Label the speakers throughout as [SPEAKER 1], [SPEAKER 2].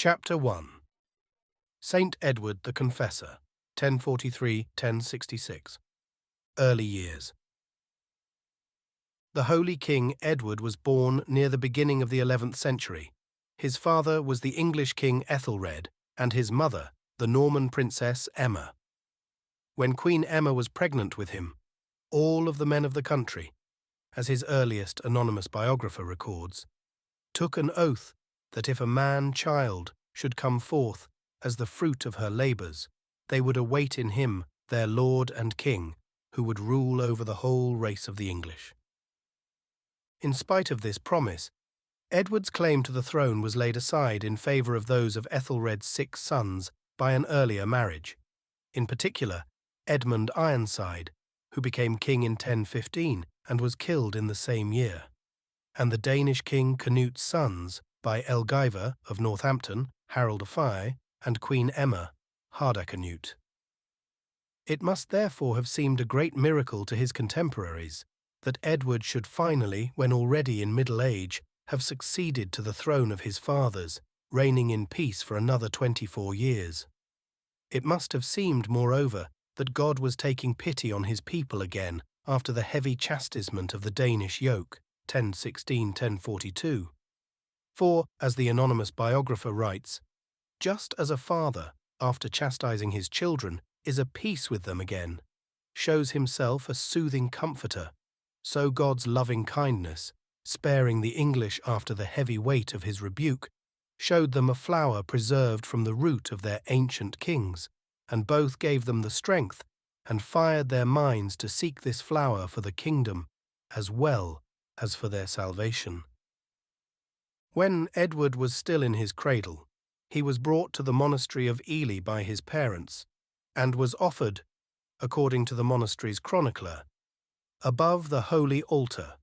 [SPEAKER 1] Chapter 1. Saint Edward the Confessor, 1043–1066. Early years. The Holy King Edward was born near the beginning of the 11th century. His father was the English King Ethelred, and his mother, the Norman Princess Emma. When Queen Emma was pregnant with him, all of the men of the country, as his earliest anonymous biographer records, took an oath that if a man-child should come forth as the fruit of her labours, they would await in him their lord and king, who would rule over the whole race of the English. In spite of this promise, Edward's claim to the throne was laid aside in favour of those of Ethelred's 6 sons by an earlier marriage, in particular Edmund Ironside, who became king in 1015 and was killed in the same year, and the Danish king Canute's sons by Elgiver of Northampton, Harold of Fire, and Queen Emma, Hardacanute. It must therefore have seemed a great miracle to his contemporaries that Edward should finally, when already in middle age, have succeeded to the throne of his fathers, reigning in peace for another 24 years. It must have seemed, moreover, that God was taking pity on his people again after the heavy chastisement of the Danish yoke, 1016–1042. For, as the anonymous biographer writes, just as a father, after chastising his children, is at peace with them again, shows himself a soothing comforter, so God's loving kindness, sparing the English after the heavy weight of his rebuke, showed them a flower preserved from the root of their ancient kings, and both gave them the strength and fired their minds to seek this flower for the kingdom as well as for their salvation. When Edward was still in his cradle, he was brought to the monastery of Ely by his parents, and was offered, according to the monastery's chronicler, above the holy altar.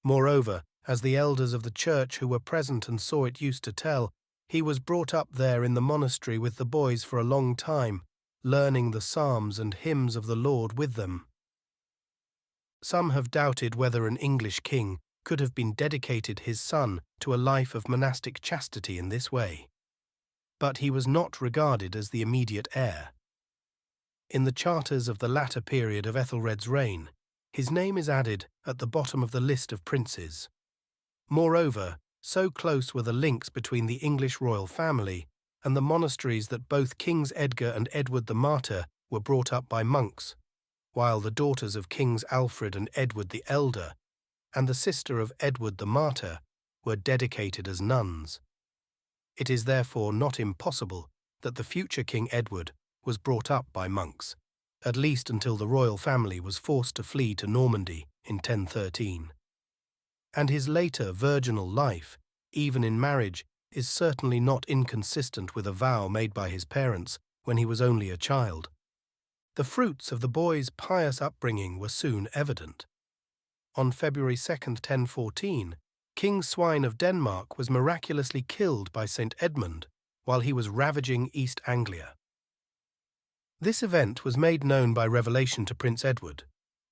[SPEAKER 1] Moreover, as the elders of the church who were present and saw it used to tell, he was brought up there in the monastery with the boys for a long time, learning the psalms and hymns of the Lord with them. Some have doubted whether an English king could have been dedicated his son to a life of monastic chastity in this way. But he was not regarded as the immediate heir. In the charters of the latter period of Ethelred's reign, his name is added at the bottom of the list of princes. Moreover, so close were the links between the English royal family and the monasteries that both Kings Edgar and Edward the Martyr were brought up by monks, while the daughters of Kings Alfred and Edward the Elder and the sister of Edward the Martyr were dedicated as nuns. It is therefore not impossible that the future King Edward was brought up by monks, at least until the royal family was forced to flee to Normandy in 1013. And his later virginal life, even in marriage, is certainly not inconsistent with a vow made by his parents when he was only a child. The fruits of the boy's pious upbringing were soon evident. On February 2, 1014, King Svein of Denmark was miraculously killed by St. Edmund while he was ravaging East Anglia. This event was made known by revelation to Prince Edward,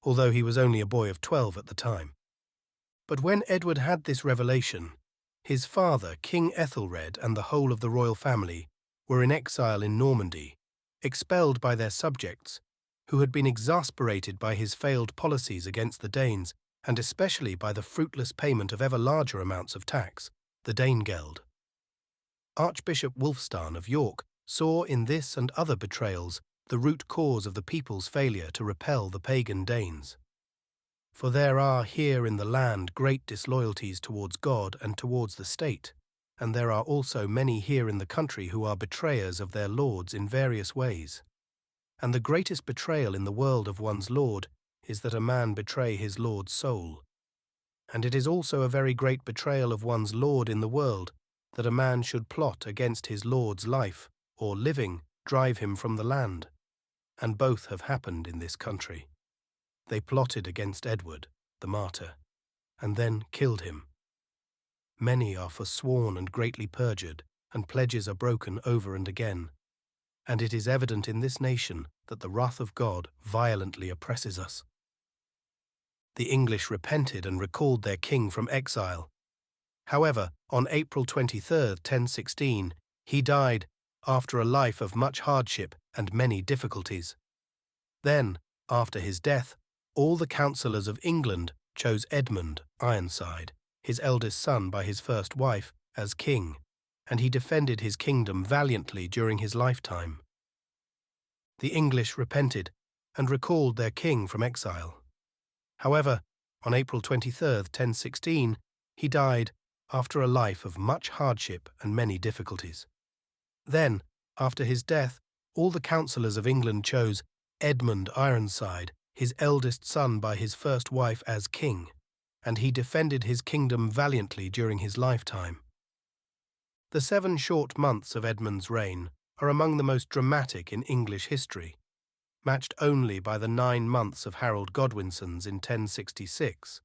[SPEAKER 1] although he was only a boy of 12 at the time. But when Edward had this revelation, his father, King Ethelred, and the whole of the royal family were in exile in Normandy, expelled by their subjects, who had been exasperated by his failed policies against the Danes, and especially by the fruitless payment of ever larger amounts of tax, the Danegeld. Archbishop Wulfstan of York saw in this and other betrayals the root cause of the people's failure to repel the pagan Danes. For there are here in the land great disloyalties towards God and towards the state, and there are also many here in the country who are betrayers of their lords in various ways. And the greatest betrayal in the world of one's lord is that a man betray his lord's soul. And it is also a very great betrayal of one's lord in the world that a man should plot against his lord's life, or living, drive him from the land. And both have happened in this country. They plotted against Edward, the martyr, and then killed him. Many are forsworn and greatly perjured, and pledges are broken over and again. And it is evident in this nation that the wrath of God violently oppresses us. The English repented and recalled their king from exile, However, on April 23, 1016, he died after a life of much hardship and many difficulties. Then, after his death, all the councillors of England chose Edmund Ironside, his eldest son by his first wife, as king, and he defended his kingdom valiantly during his lifetime. The English repented and recalled their king from exile. However, on April 23, 1016, he died after a life of much hardship and many difficulties. Then, after his death, all the councillors of England chose Edmund Ironside, his eldest son by his first wife, as king, and he defended his kingdom valiantly during his lifetime. The 7 short months of Edmund's reign are among the most dramatic in English history, matched only by the 9 months of Harold Godwinson's in 1066.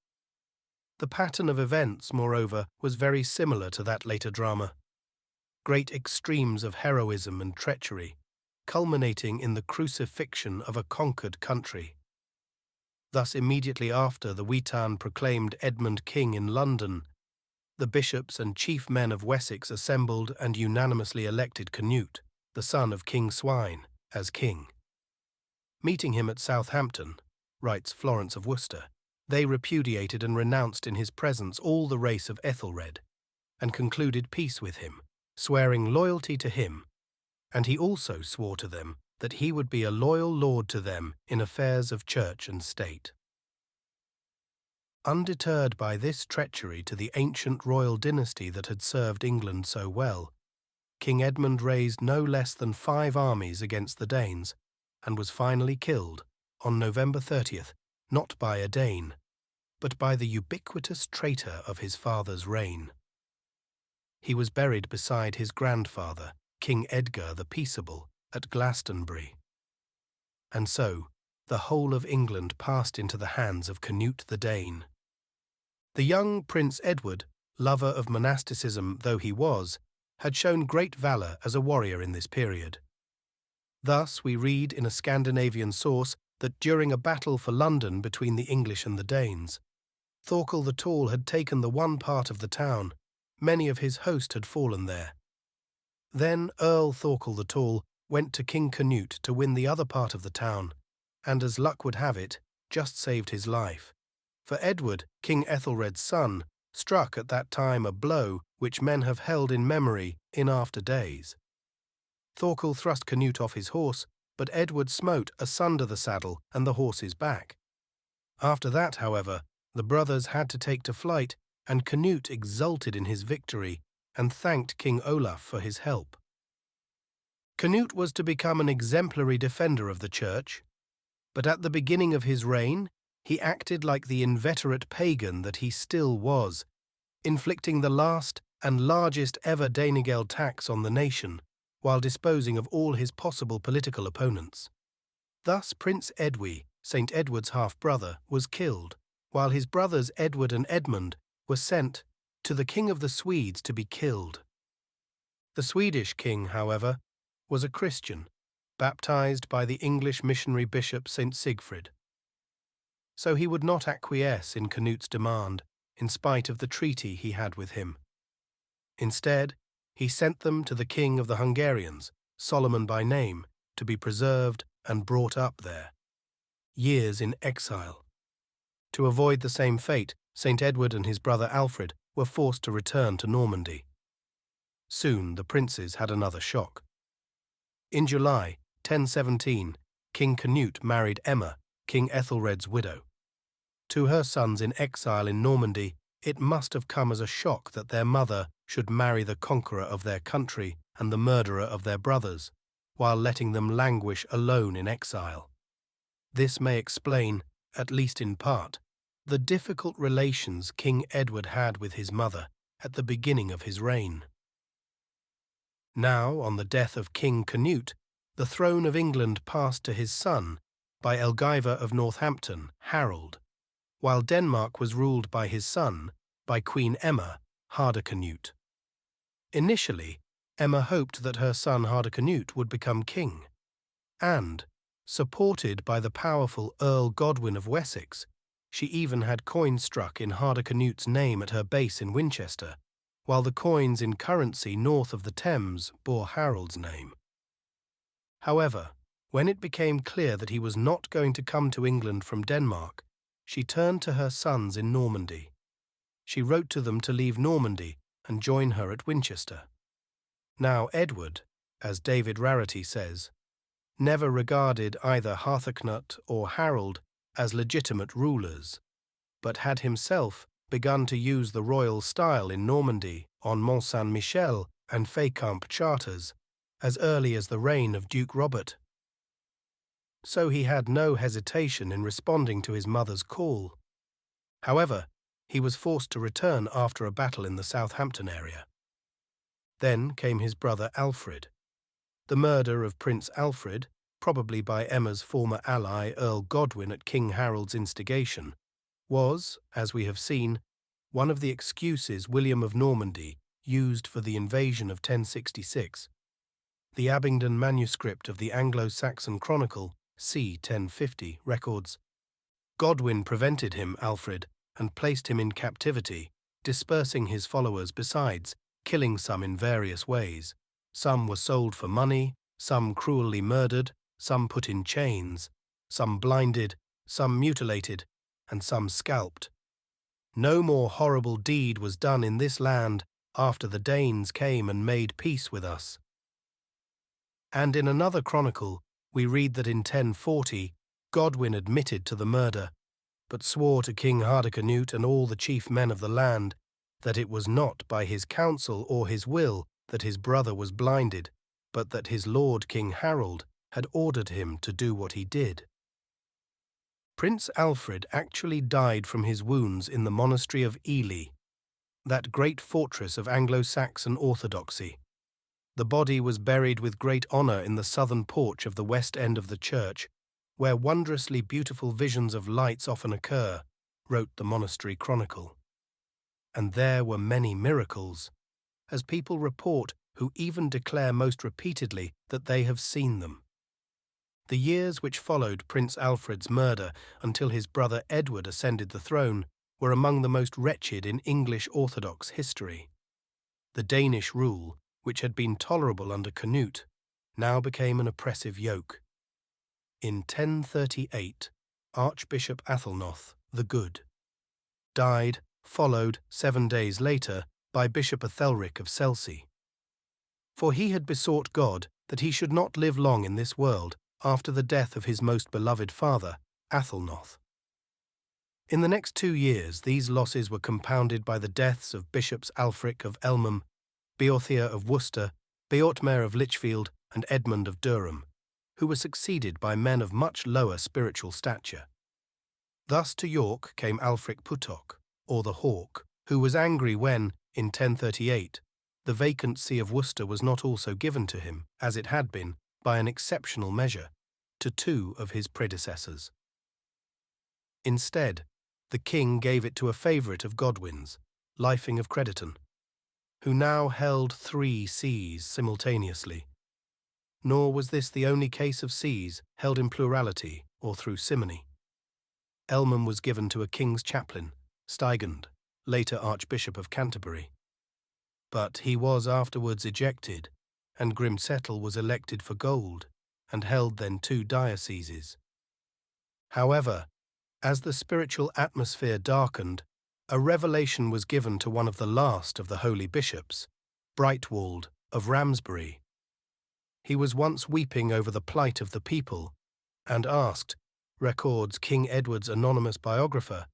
[SPEAKER 1] The pattern of events, moreover, was very similar to that later drama. Great extremes of heroism and treachery, culminating in the crucifixion of a conquered country. Thus, immediately after the Witan proclaimed Edmund king in London, the bishops and chief men of Wessex assembled and unanimously elected Canute, the son of King Swine, as king. Meeting him at Southampton, writes Florence of Worcester, they repudiated and renounced in his presence all the race of Ethelred, and concluded peace with him, swearing loyalty to him, and he also swore to them that he would be a loyal lord to them in affairs of church and state. Undeterred by this treachery to the ancient royal dynasty that had served England so well, King Edmund raised no less than 5 armies against the Danes, and was finally killed on November 30th, not by a Dane, but by the ubiquitous traitor of his father's reign. He was buried beside his grandfather, King Edgar the Peaceable, at Glastonbury. And so, the whole of England passed into the hands of Canute the Dane. The young Prince Edward, lover of monasticism though he was, had shown great valour as a warrior in this period. Thus we read in a Scandinavian source that during a battle for London between the English and the Danes, Thorkel the Tall had taken the one part of the town. Many of his host had fallen there. Then Earl Thorkel the Tall went to King Canute to win the other part of the town, and as luck would have it, just saved his life. For Edward, King Ethelred's son, struck at that time a blow which men have held in memory in after days. Thorkel thrust Canute off his horse, but Edward smote asunder the saddle and the horse's back. After that, however, the brothers had to take to flight, and Canute exulted in his victory and thanked King Olaf for his help. Canute was to become an exemplary defender of the church, but at the beginning of his reign he acted like the inveterate pagan that he still was, inflicting the last and largest ever Danegeld tax on the nation, while disposing of all his possible political opponents. Thus Prince Edwy, St. Edward's half-brother, was killed, while his brothers Edward and Edmund were sent to the King of the Swedes to be killed. The Swedish king, however, was a Christian, baptized by the English missionary bishop St. Sigfrid. So he would not acquiesce in Canute's demand, in spite of the treaty he had with him. Instead, he sent them to the king of the Hungarians, Solomon by name, to be preserved and brought up there. Years in exile. To avoid the same fate, St. Edward and his brother Alfred were forced to return to Normandy. Soon the princes had another shock. In July 1017, King Canute married Emma, King Ethelred's widow. To her sons in exile in Normandy, it must have come as a shock that their mother should marry the conqueror of their country and the murderer of their brothers, while letting them languish alone in exile. This may explain, at least in part, the difficult relations King Edward had with his mother at the beginning of his reign. Now, on the death of King Canute, the throne of England passed to his son, by Elgiva of Northampton, Harold, while Denmark was ruled by his son, by Queen Emma, Hardicanute. Initially, Emma hoped that her son Hardicanute would become king, and, supported by the powerful Earl Godwin of Wessex, she even had coins struck in Hardicanute's name at her base in Winchester, while the coins in currency north of the Thames bore Harold's name. However, when it became clear that he was not going to come to England from Denmark, she turned to her sons in Normandy. She wrote to them to leave Normandy and join her at Winchester. Now Edward, as David Rarity says, never regarded either Harthacnut or Harold as legitimate rulers, but had himself begun to use the royal style in Normandy on Mont Saint-Michel and Fécamp charters as early as the reign of Duke Robert. So he had no hesitation in responding to his mother's call. However, he was forced to return after a battle in the Southampton area. Then came his brother Alfred. The murder of Prince Alfred, probably by Emma's former ally Earl Godwin at King Harold's instigation, was, as we have seen, one of the excuses William of Normandy used for the invasion of 1066. The Abingdon manuscript of the Anglo-Saxon Chronicle, c. 1050, records, "Godwin prevented him, Alfred, and placed him in captivity, dispersing his followers besides, killing some in various ways. Some were sold for money, some cruelly murdered, some put in chains, some blinded, some mutilated, and some scalped. No more horrible deed was done in this land after the Danes came and made peace with us." And in another chronicle, we read that in 1040, Godwin admitted to the murder, but swore to King Hardicanute and all the chief men of the land that it was not by his counsel or his will that his brother was blinded, but that his lord King Harold had ordered him to do what he did. Prince Alfred actually died from his wounds in the monastery of Ely, that great fortress of Anglo-Saxon orthodoxy. The body was buried with great honour in the southern porch of the west end of the church, where wondrously beautiful visions of lights often occur, wrote the monastery chronicle. And there were many miracles, as people report who even declare most repeatedly that they have seen them. The years which followed Prince Alfred's murder until his brother Edward ascended the throne were among the most wretched in English Orthodox history. The Danish rule, which had been tolerable under Canute, now became an oppressive yoke. In 1038, Archbishop Athelnoth the Good died, followed 7 days later by Bishop Ethelric of Selsey. For he had besought God that he should not live long in this world after the death of his most beloved father, Athelnoth. In the next 2 years, these losses were compounded by the deaths of Bishops Alfric of Elmham, Beorthea of Worcester, Beorhtmer of Lichfield, and Edmund of Durham, who were succeeded by men of much lower spiritual stature. Thus to York came Alfric Puttock, or the Hawk, who was angry when, in 1038, the vacant see of Worcester was not also given to him, as it had been, by an exceptional measure, to 2 of his predecessors. Instead, the king gave it to a favourite of Godwin's, Lyfing of Crediton, who now held 3 sees simultaneously. Nor was this the only case of sees held in plurality or through simony. Elmham was given to a king's chaplain, Stigand, later Archbishop of Canterbury. But he was afterwards ejected, and Grimsettle was elected for Gold, and held then 2 dioceses. However, as the spiritual atmosphere darkened, a revelation was given to one of the last of the holy bishops, Brightwald of Ramsbury. He was once weeping over the plight of the people, and asked, records King Edward's anonymous biographer,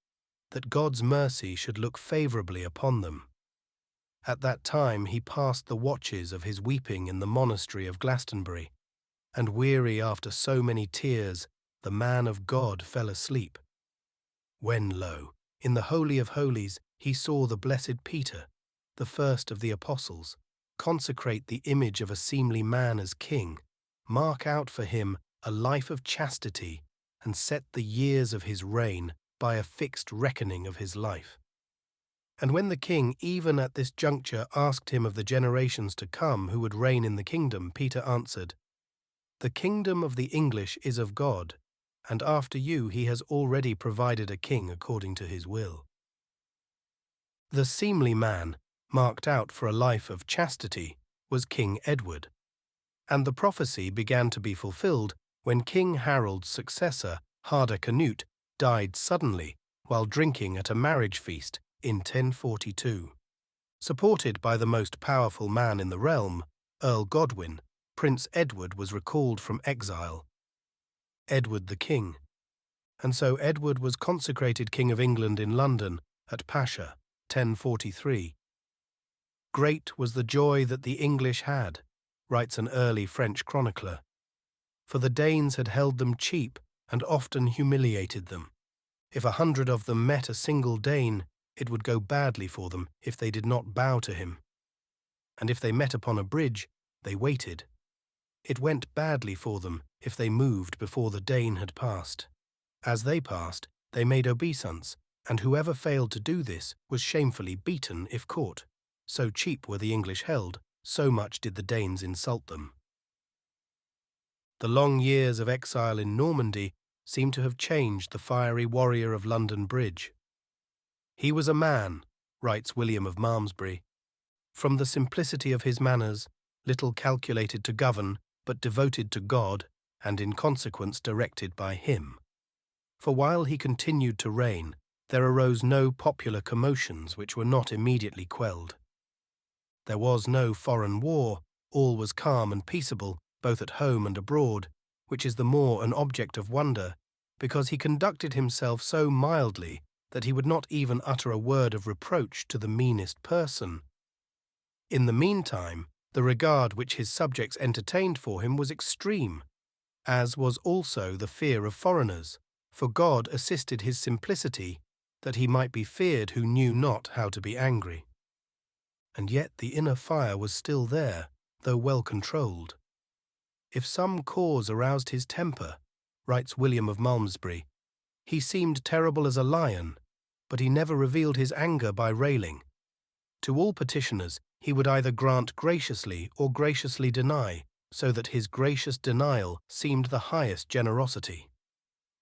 [SPEAKER 1] that God's mercy should look favourably upon them. At that time he passed the watches of his weeping in the monastery of Glastonbury, and weary after so many tears, the man of God fell asleep. When, lo, in the Holy of Holies he saw the blessed Peter, the first of the apostles, consecrate the image of a seemly man as king, mark out for him a life of chastity, and set the years of his reign by a fixed reckoning of his life. And when the king, even at this juncture, asked him of the generations to come who would reign in the kingdom, Peter answered, "The kingdom of the English is of God, and after you he has already provided a king according to his will." The seemly man marked out for a life of chastity, was King Edward, and the prophecy began to be fulfilled when King Harold's successor, Hardicanute, died suddenly while drinking at a marriage feast in 1042. Supported by the most powerful man in the realm, Earl Godwin, Prince Edward was recalled from exile. Edward the King. And so Edward was consecrated King of England in London at Pascha, 1043. Great was the joy that the English had, writes an early French chronicler, for the Danes had held them cheap and often humiliated them. If 100 of them met a single Dane, it would go badly for them if they did not bow to him. And if they met upon a bridge, they waited. It went badly for them if they moved before the Dane had passed. As they passed, they made obeisance, and whoever failed to do this was shamefully beaten if caught. So cheap were the English held, so much did the Danes insult them. The long years of exile in Normandy seem to have changed the fiery warrior of London Bridge. He was a man, writes William of Malmesbury, from the simplicity of his manners, little calculated to govern, but devoted to God, and in consequence directed by him. For while he continued to reign, there arose no popular commotions which were not immediately quelled. There was no foreign war, all was calm and peaceable, both at home and abroad, which is the more an object of wonder, because he conducted himself so mildly that he would not even utter a word of reproach to the meanest person. In the meantime, the regard which his subjects entertained for him was extreme, as was also the fear of foreigners, for God assisted his simplicity, that he might be feared who knew not how to be angry. And yet the inner fire was still there, though well controlled. If some cause aroused his temper, writes William of Malmesbury, he seemed terrible as a lion, but he never revealed his anger by railing. To all petitioners he would either grant graciously or graciously deny, so that his gracious denial seemed the highest generosity.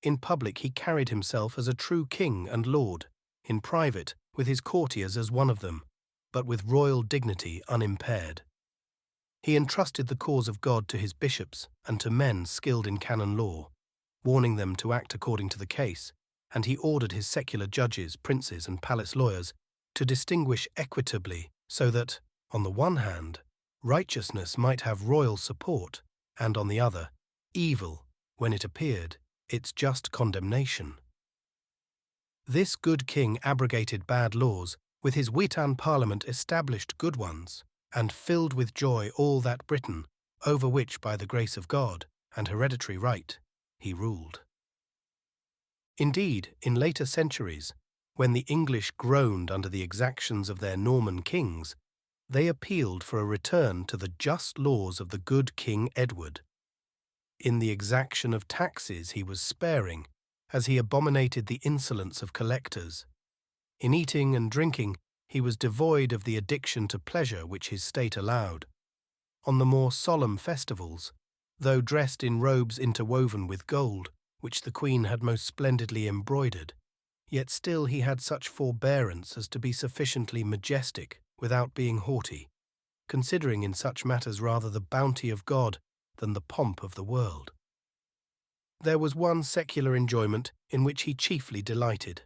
[SPEAKER 1] In public he carried himself as a true king and lord, in private with his courtiers as one of them, but with royal dignity unimpaired. He entrusted the cause of God to his bishops and to men skilled in canon law, warning them to act according to the case, and he ordered his secular judges, princes, and palace lawyers to distinguish equitably, so that, on the one hand, righteousness might have royal support, and on the other, evil, when it appeared, its just condemnation. This good king abrogated bad laws, with his Witan Parliament established good ones, and filled with joy all that Britain, over which, by the grace of God and hereditary right, he ruled. Indeed, in later centuries, when the English groaned under the exactions of their Norman kings, they appealed for a return to the just laws of the good King Edward. In the exaction of taxes he was sparing, as he abominated the insolence of collectors. In eating and drinking he was devoid of the addiction to pleasure which his state allowed. On the more solemn festivals, though dressed in robes interwoven with gold, which the Queen had most splendidly embroidered, yet still he had such forbearance as to be sufficiently majestic without being haughty, considering in such matters rather the bounty of God than the pomp of the world. There was one secular enjoyment in which he chiefly delighted,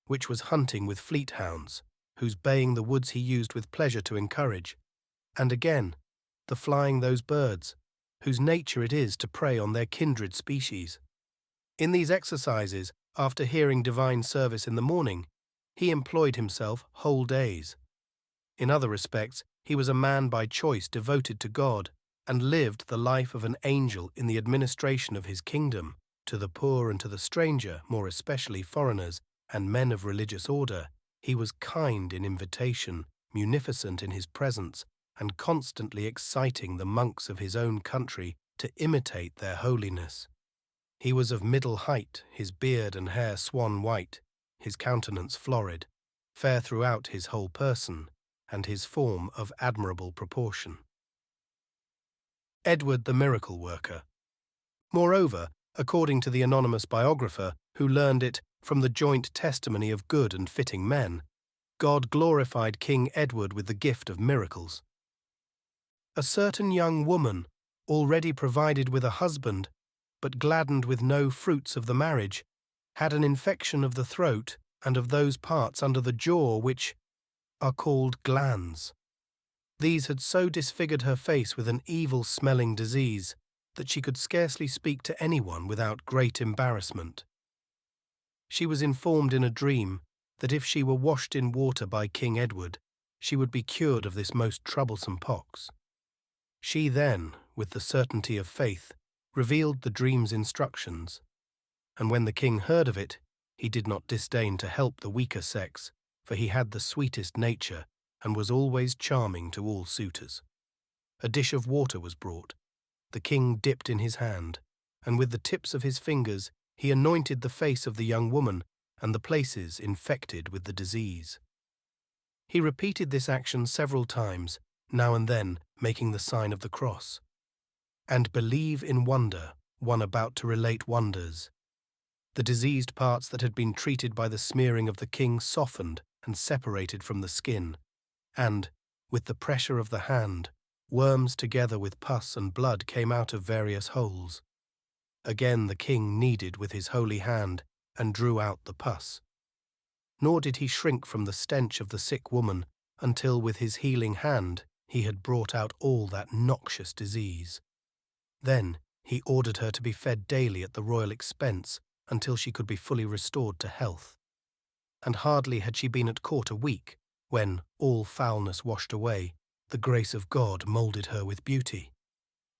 [SPEAKER 1] which was hunting with fleet hounds, whose baying the woods he used with pleasure to encourage, and again, the flying those birds, whose nature it is to prey on their kindred species. In these exercises, after hearing divine service in the morning, he employed himself whole days. In other respects, he was a man by choice devoted to God, and lived the life of an angel in the administration of his kingdom, to the poor and to the stranger, more especially foreigners, and men of religious order. He was kind in invitation, munificent in his presence, and constantly exciting the monks of his own country to imitate their holiness. He was of middle height, his beard and hair swan white, his countenance florid, fair throughout his whole person, and his form of admirable proportion. Edward the Miracle Worker. Moreover, according to the anonymous biographer, who learned it from the joint testimony of good and fitting men, God glorified King Edward with the gift of miracles. A certain young woman, already provided with a husband, but gladdened with no fruits of the marriage, had an infection of the throat and of those parts under the jaw which are called glands. These had so disfigured her face with an evil-smelling disease that she could scarcely speak to anyone without great embarrassment. She was informed in a dream that if she were washed in water by King Edward, she would be cured of this most troublesome pox. She then, with the certainty of faith, revealed the dream's instructions, and when the king heard of it, he did not disdain to help the weaker sex, for he had the sweetest nature and was always charming to all suitors. A dish of water was brought. The king dipped in his hand, and with the tips of his fingers he anointed the face of the young woman and the places infected with the disease. He repeated this action several times, now and then making the sign of the cross. And believe in wonder, one about to relate wonders. The diseased parts that had been treated by the smearing of the king softened and separated from the skin, and, with the pressure of the hand, worms together with pus and blood came out of various holes. Again the king kneaded with his holy hand and drew out the pus. Nor did he shrink from the stench of the sick woman until with his healing hand he had brought out all that noxious disease. Then he ordered her to be fed daily at the royal expense until she could be fully restored to health. And hardly had she been at court a week, when, all foulness washed away, the grace of God moulded her with beauty.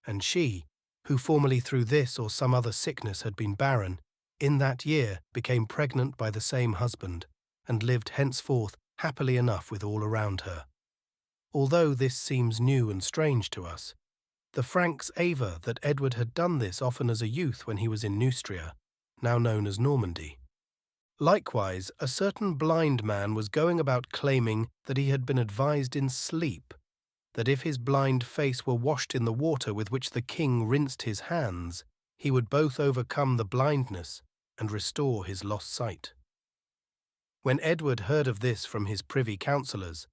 [SPEAKER 1] And she, who formerly through this or some other sickness had been barren, in that year became pregnant by the same husband, and lived henceforth happily enough with all around her. Although this seems new and strange to us, the Franks aver that Edward had done this often as a youth when he was in Neustria, now known as Normandy. Likewise, a certain blind man was going about claiming that he had been advised in sleep that if his blind face were washed in the water with which the king rinsed his hands, he would both overcome the blindness and restore his lost sight. When Edward heard of this from his privy councillors,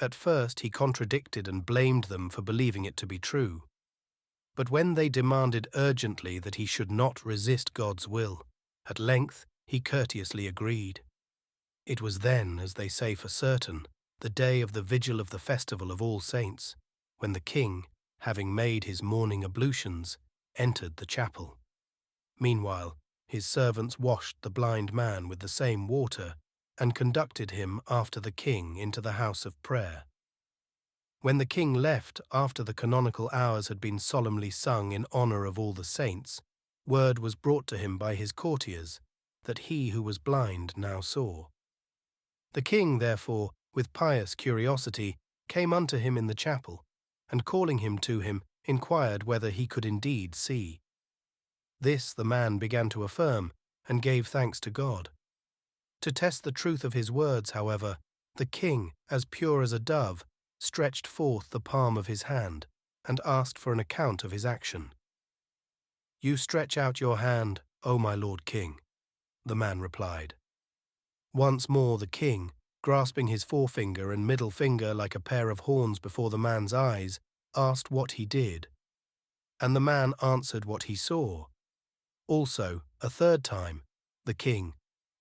[SPEAKER 1] at first he contradicted and blamed them for believing it to be true. But when they demanded urgently that he should not resist God's will, at length he courteously agreed. It was then, as they say for certain, the day of the vigil of the festival of All Saints, when the king, having made his morning ablutions, entered the chapel. Meanwhile, his servants washed the blind man with the same water and conducted him after the king into the house of prayer. When the king left after the canonical hours had been solemnly sung in honour of all the saints, word was brought to him by his courtiers that he who was blind now saw. The king, therefore, with pious curiosity, came unto him in the chapel, and calling him to him, inquired whether he could indeed see. This the man began to affirm, and gave thanks to God. To test the truth of his words, however, the king, as pure as a dove, stretched forth the palm of his hand, and asked for an account of his action. "You stretch out your hand, O my lord king," the man replied. Once more the king, grasping his forefinger and middle finger like a pair of horns before the man's eyes, asked what he did. And the man answered what he saw. Also, a third time, the king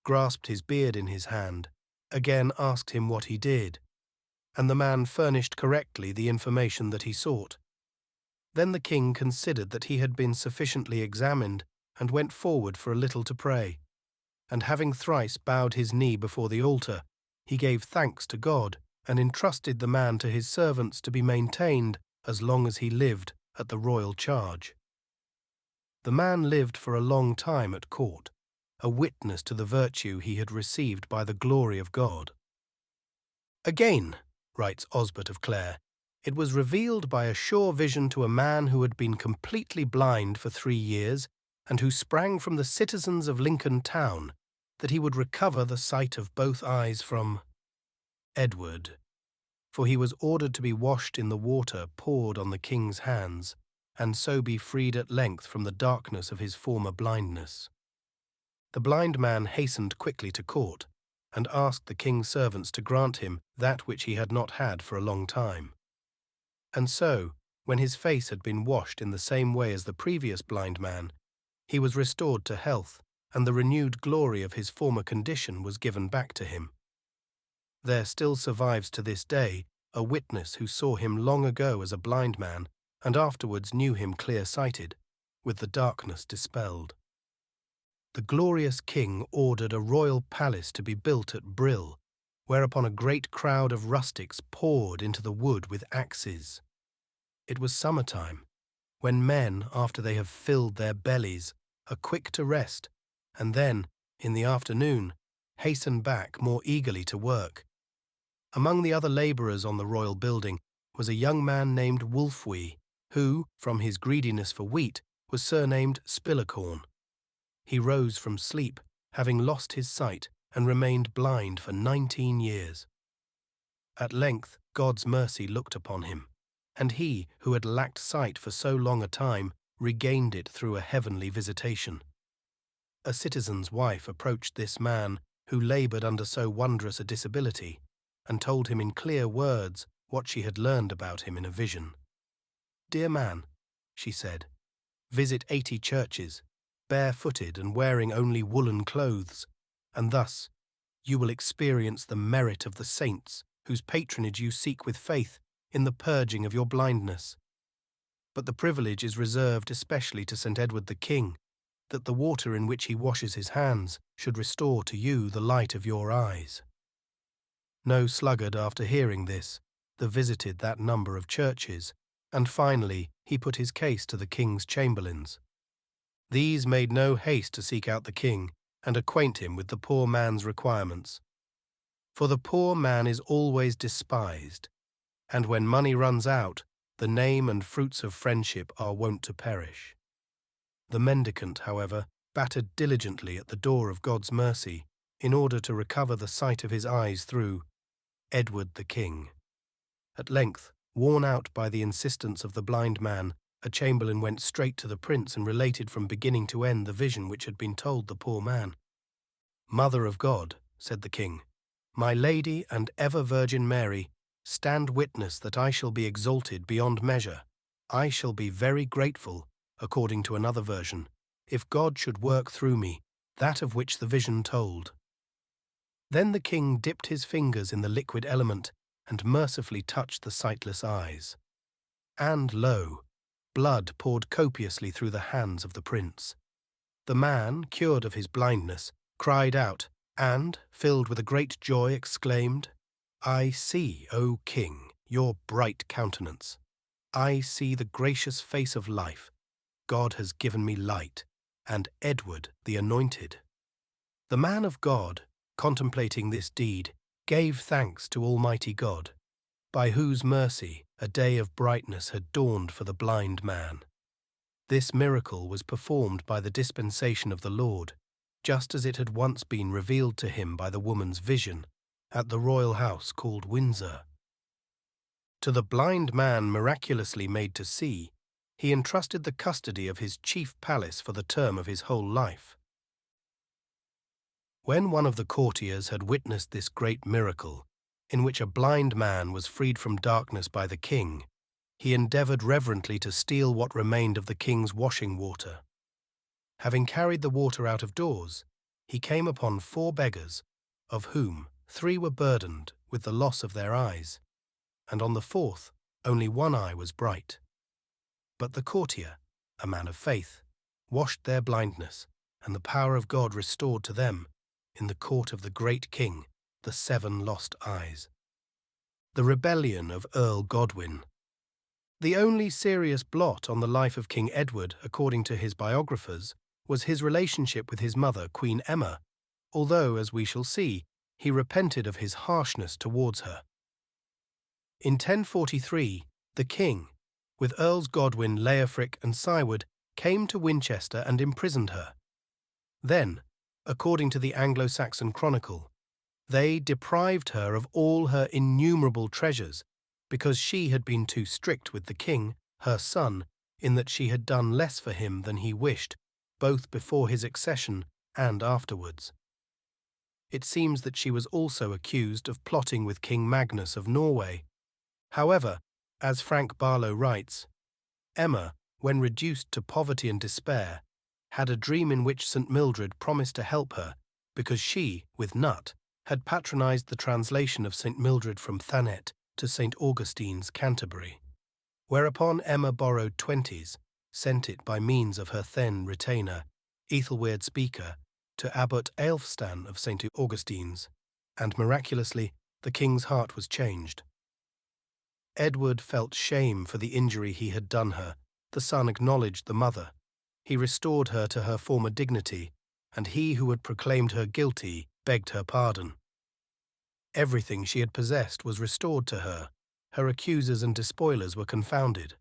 [SPEAKER 1] grasped his beard in his hand, again asked him what he did, and the man furnished correctly the information that he sought. Then the king considered that he had been sufficiently examined, and went forward for a little to pray, and having thrice bowed his knee before the altar, he gave thanks to God, and entrusted the man to his servants to be maintained as long as he lived at the royal charge. The man lived for a long time at court, a witness to the virtue he had received by the glory of God. Again, writes Osbert of Clare, it was revealed by a sure vision to a man who had been completely blind for 3 years, and who sprang from the citizens of Lincoln town, that he would recover the sight of both eyes from Edward, for he was ordered to be washed in the water poured on the king's hands, and so be freed at length from the darkness of his former blindness. The blind man hastened quickly to court, and asked the king's servants to grant him that which he had not had for a long time. And so, when his face had been washed in the same way as the previous blind man, he was restored to health, and the renewed glory of his former condition was given back to him. There still survives to this day a witness who saw him long ago as a blind man and afterwards knew him clear-sighted, with the darkness dispelled. The glorious king ordered a royal palace to be built at Brill, whereupon a great crowd of rustics poured into the wood with axes. It was summer-time, when men, after they have filled their bellies, are quick to rest, and then, in the afternoon, hasten back more eagerly to work. Among the other labourers on the royal building was a young man named Wulfwe, who, from his greediness for wheat, was surnamed Spillicorn. He rose from sleep, having lost his sight, and remained blind for 19 years. At length God's mercy looked upon him, and he, who had lacked sight for so long a time, regained it through a heavenly visitation. A citizen's wife approached this man, who laboured under so wondrous a disability, and told him in clear words what she had learned about him in a vision. "Dear man," she said, "visit 80 churches, barefooted and wearing only woolen clothes, and thus you will experience the merit of the saints whose patronage you seek with faith in the purging of your blindness. But the privilege is reserved especially to St. Edward the King, that the water in which he washes his hands should restore to you the light of your eyes." No sluggard, after hearing this, visited that number of churches, and finally he put his case to the king's chamberlains. These made no haste to seek out the king and acquaint him with the poor man's requirements. For the poor man is always despised, and when money runs out, the name and fruits of friendship are wont to perish. The mendicant, however, battered diligently at the door of God's mercy in order to recover the sight of his eyes through Edward the King. At length, worn out by the insistence of the blind man, a chamberlain went straight to the prince and related from beginning to end the vision which had been told the poor man. "Mother of God," said the king, "my Lady and ever-Virgin Mary, stand witness that I shall be exalted beyond measure. I shall be very grateful, according to another version, if God should work through me that of which the vision told." Then the king dipped his fingers in the liquid element and mercifully touched the sightless eyes. And lo, blood poured copiously through the hands of the prince. The man, cured of his blindness, cried out, and, filled with a great joy, exclaimed, "I see, O king, your bright countenance. I see the gracious face of life. God has given me light, and Edward the Anointed." The man of God, contemplating this deed, gave thanks to Almighty God, by whose mercy a day of brightness had dawned for the blind man. This miracle was performed by the dispensation of the Lord, just as it had once been revealed to him by the woman's vision at the royal house called Windsor. To the blind man miraculously made to see, he entrusted the custody of his chief palace for the term of his whole life. When one of the courtiers had witnessed this great miracle, in which a blind man was freed from darkness by the king, he endeavoured reverently to steal what remained of the king's washing water. Having carried the water out of doors, he came upon 4 beggars, of whom 3 were burdened with the loss of their eyes, and on the 4th only one eye was bright. But the courtier, a man of faith, washed their blindness, and the power of God restored to them, in the court of the great king, the 7 lost eyes. The rebellion of Earl Godwin. The only serious blot on the life of King Edward, according to his biographers, was his relationship with his mother, Queen Emma, although, as we shall see, he repented of his harshness towards her. In 1043, the king, with Earls Godwin, Leofric and Syward, came to Winchester and imprisoned her. Then, according to the Anglo-Saxon Chronicle, they deprived her of all her innumerable treasures, because she had been too strict with the king, her son, in that she had done less for him than he wished, both before his accession and afterwards. it seems that she was also accused of plotting with King Magnus of Norway. However, as Frank Barlow writes, Emma, when reduced to poverty and despair, had a dream in which St. Mildred promised to help her because she, with Nutt, had patronized the translation of St. Mildred from Thanet to St. Augustine's Canterbury. Whereupon Emma borrowed 20s, sent it by means of her then retainer, Ethelweard Speaker, to Abbot Aelfstan of St. Augustine's, and miraculously the king's heart was changed. Edward felt shame for the injury he had done her. The son acknowledged the mother. He restored her to her former dignity, and he who had proclaimed her guilty begged her pardon. Everything she had possessed was restored to her. Her accusers and despoilers were confounded.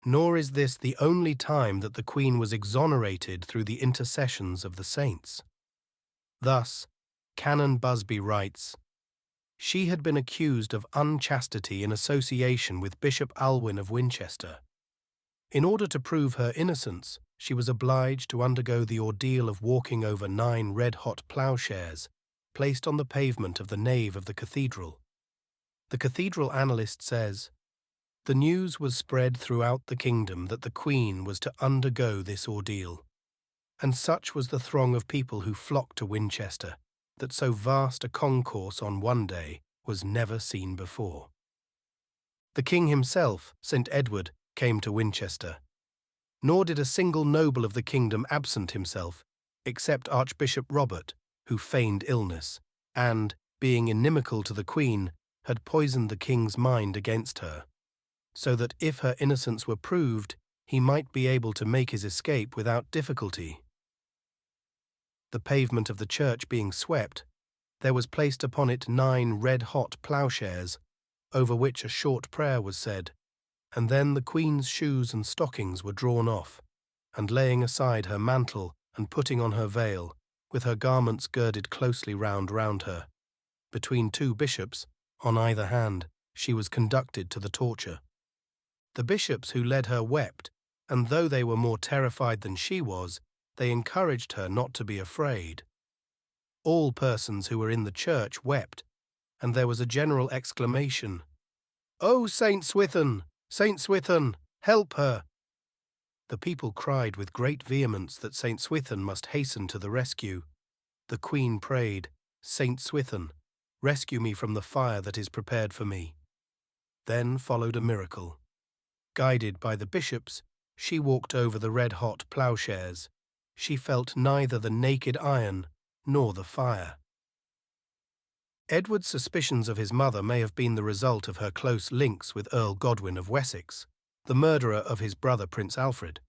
[SPEAKER 1] Nor is this the only time that the Queen was exonerated through the intercessions of the saints. Thus, Canon Busby writes, she had been accused of unchastity in association with Bishop Alwyn of Winchester. In order to prove her innocence, she was obliged to undergo the ordeal of walking over 9 red-hot ploughshares placed on the pavement of the nave of the cathedral. The cathedral annalist says, the news was spread throughout the kingdom that the Queen was to undergo this ordeal, and such was the throng of people who flocked to Winchester that so vast a concourse on one day was never seen before. The king himself, St. Edward, came to Winchester, nor did a single noble of the kingdom absent himself, except Archbishop Robert, who feigned illness, and, being inimical to the Queen, had poisoned the king's mind against her, so that if her innocence were proved, he might be able to make his escape without difficulty. The pavement of the church being swept, there was placed upon it 9 red-hot ploughshares, over which a short prayer was said, and then the Queen's shoes and stockings were drawn off, and laying aside her mantle and putting on her veil, with her garments girded closely round her, between 2 bishops, on either hand, she was conducted to the torture. The bishops who led her wept, and though they were more terrified than she was, they encouraged her not to be afraid. All persons who were in the church wept, and there was a general exclamation, "O Saint Swithin! Saint Swithin! Help her!" The people cried with great vehemence that Saint Swithin must hasten to the rescue. The Queen prayed, "Saint Swithin, rescue me from the fire that is prepared for me." Then followed a miracle. Guided by the bishops, she walked over the red-hot ploughshares. She felt neither the naked iron nor the fire. Edward's suspicions of his mother may have been the result of her close links with Earl Godwin of Wessex, the murderer of his brother Prince Alfred.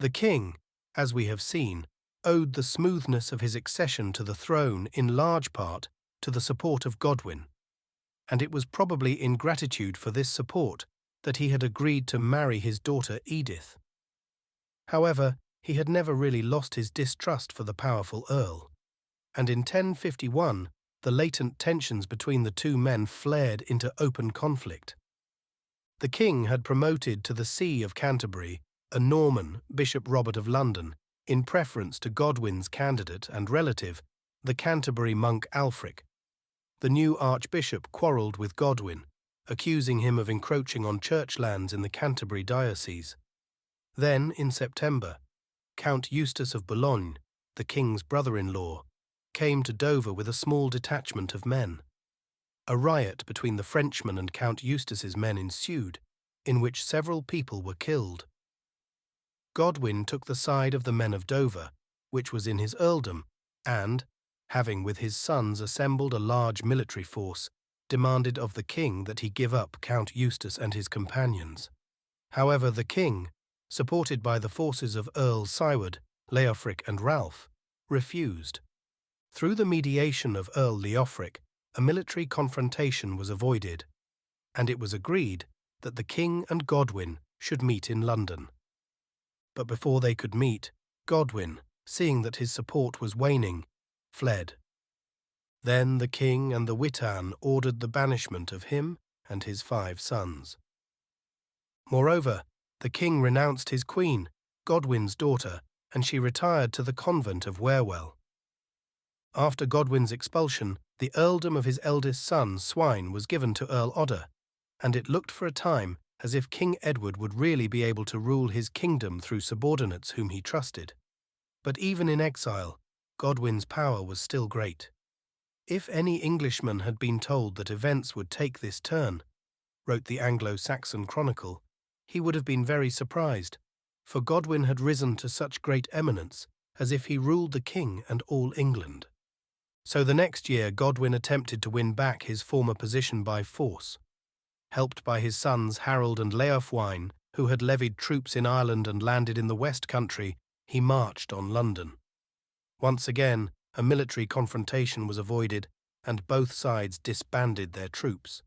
[SPEAKER 1] The king, as we have seen, owed the smoothness of his accession to the throne in large part to the support of Godwin, and it was probably in gratitude for this support that he had agreed to marry his daughter Edith. However, he had never really lost his distrust for the powerful earl, and in 1051 the latent tensions between the 2 men flared into open conflict. The king had promoted to the see of Canterbury a Norman, Bishop Robert of London, in preference to Godwin's candidate and relative, the Canterbury monk Alfric. The new archbishop quarrelled with Godwin, accusing him of encroaching on church lands in the Canterbury diocese. Then, in September, Count Eustace of Boulogne, the king's brother-in-law, came to Dover with a small detachment of men. A riot between the Frenchmen and Count Eustace's men ensued, in which several people were killed. Godwin took the side of the men of Dover, which was in his earldom, and, having with his sons assembled a large military force, demanded of the king that he give up Count Eustace and his companions. However, the king, supported by the forces of Earl Siward, Leofric and Ralph, refused. Through the mediation of Earl Leofric, a military confrontation was avoided, and it was agreed that the king and Godwin should meet in London. But before they could meet, Godwin, seeing that his support was waning, fled. Then the king and the Witan ordered the banishment of him and his 5 sons. Moreover, the king renounced his queen, Godwin's daughter, and she retired to the convent of Warewell. After Godwin's expulsion, the earldom of his eldest son, Swine, was given to Earl Odda, and it looked for a time as if King Edward would really be able to rule his kingdom through subordinates whom he trusted. But even in exile, Godwin's power was still great. If any Englishman had been told that events would take this turn, wrote the Anglo-Saxon Chronicle, he would have been very surprised, for Godwin had risen to such great eminence as if he ruled the king and all England. So the next year Godwin attempted to win back his former position by force. Helped by his sons Harold and Leofwine, who had levied troops in Ireland and landed in the West Country, he marched on London. Once again, a military confrontation was avoided, and both sides disbanded their troops.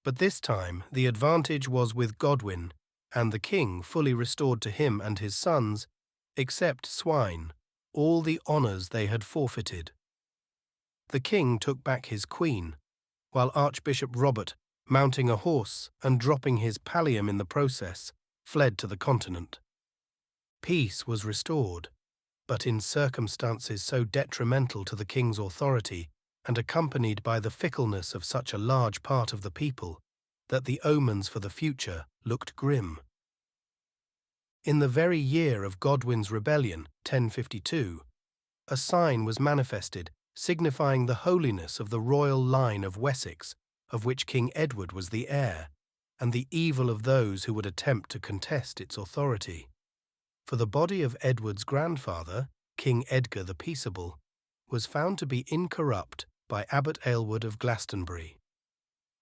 [SPEAKER 1] But this time the advantage was with Godwin, and the king fully restored to him and his sons, except Swine, all the honours they had forfeited. The king took back his queen, while Archbishop Robert, mounting a horse and dropping his pallium in the process, fled to the continent. Peace was restored, but in circumstances so detrimental to the king's authority and accompanied by the fickleness of such a large part of the people that the omens for the future looked grim. In the very year of Godwin's rebellion, 1052, a sign was manifested signifying the holiness of the royal line of Wessex, of which King Edward was the heir, and the evil of those who would attempt to contest its authority. For the body of Edward's grandfather, King Edgar the Peaceable, was found to be incorrupt by Abbot Aylward of Glastonbury.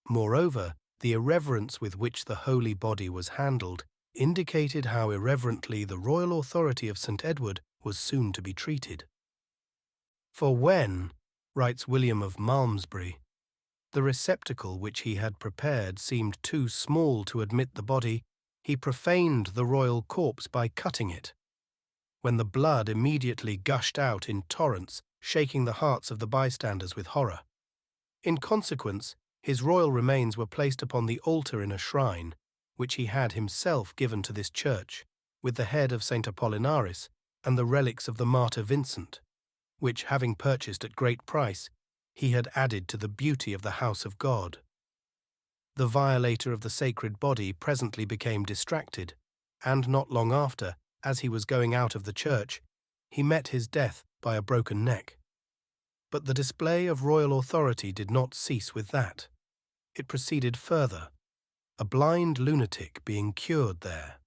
[SPEAKER 1] Moreover, the irreverence with which the holy body was handled indicated how irreverently the royal authority of St. Edward was soon to be treated. For when, writes William of Malmesbury, the receptacle which he had prepared seemed too small to admit the body, he profaned the royal corpse by cutting it, when the blood immediately gushed out in torrents, shaking the hearts of the bystanders with horror. In consequence, his royal remains were placed upon the altar in a shrine, which he had himself given to this church, with the head of St. Apollinaris and the relics of the martyr Vincent, which, having purchased at great price, he had added to the beauty of the house of God. The violator of the sacred body presently became distracted, and not long after, as he was going out of the church, he met his death by a broken neck. But the display of royal authority did not cease with that. It proceeded further, a blind lunatic being cured there.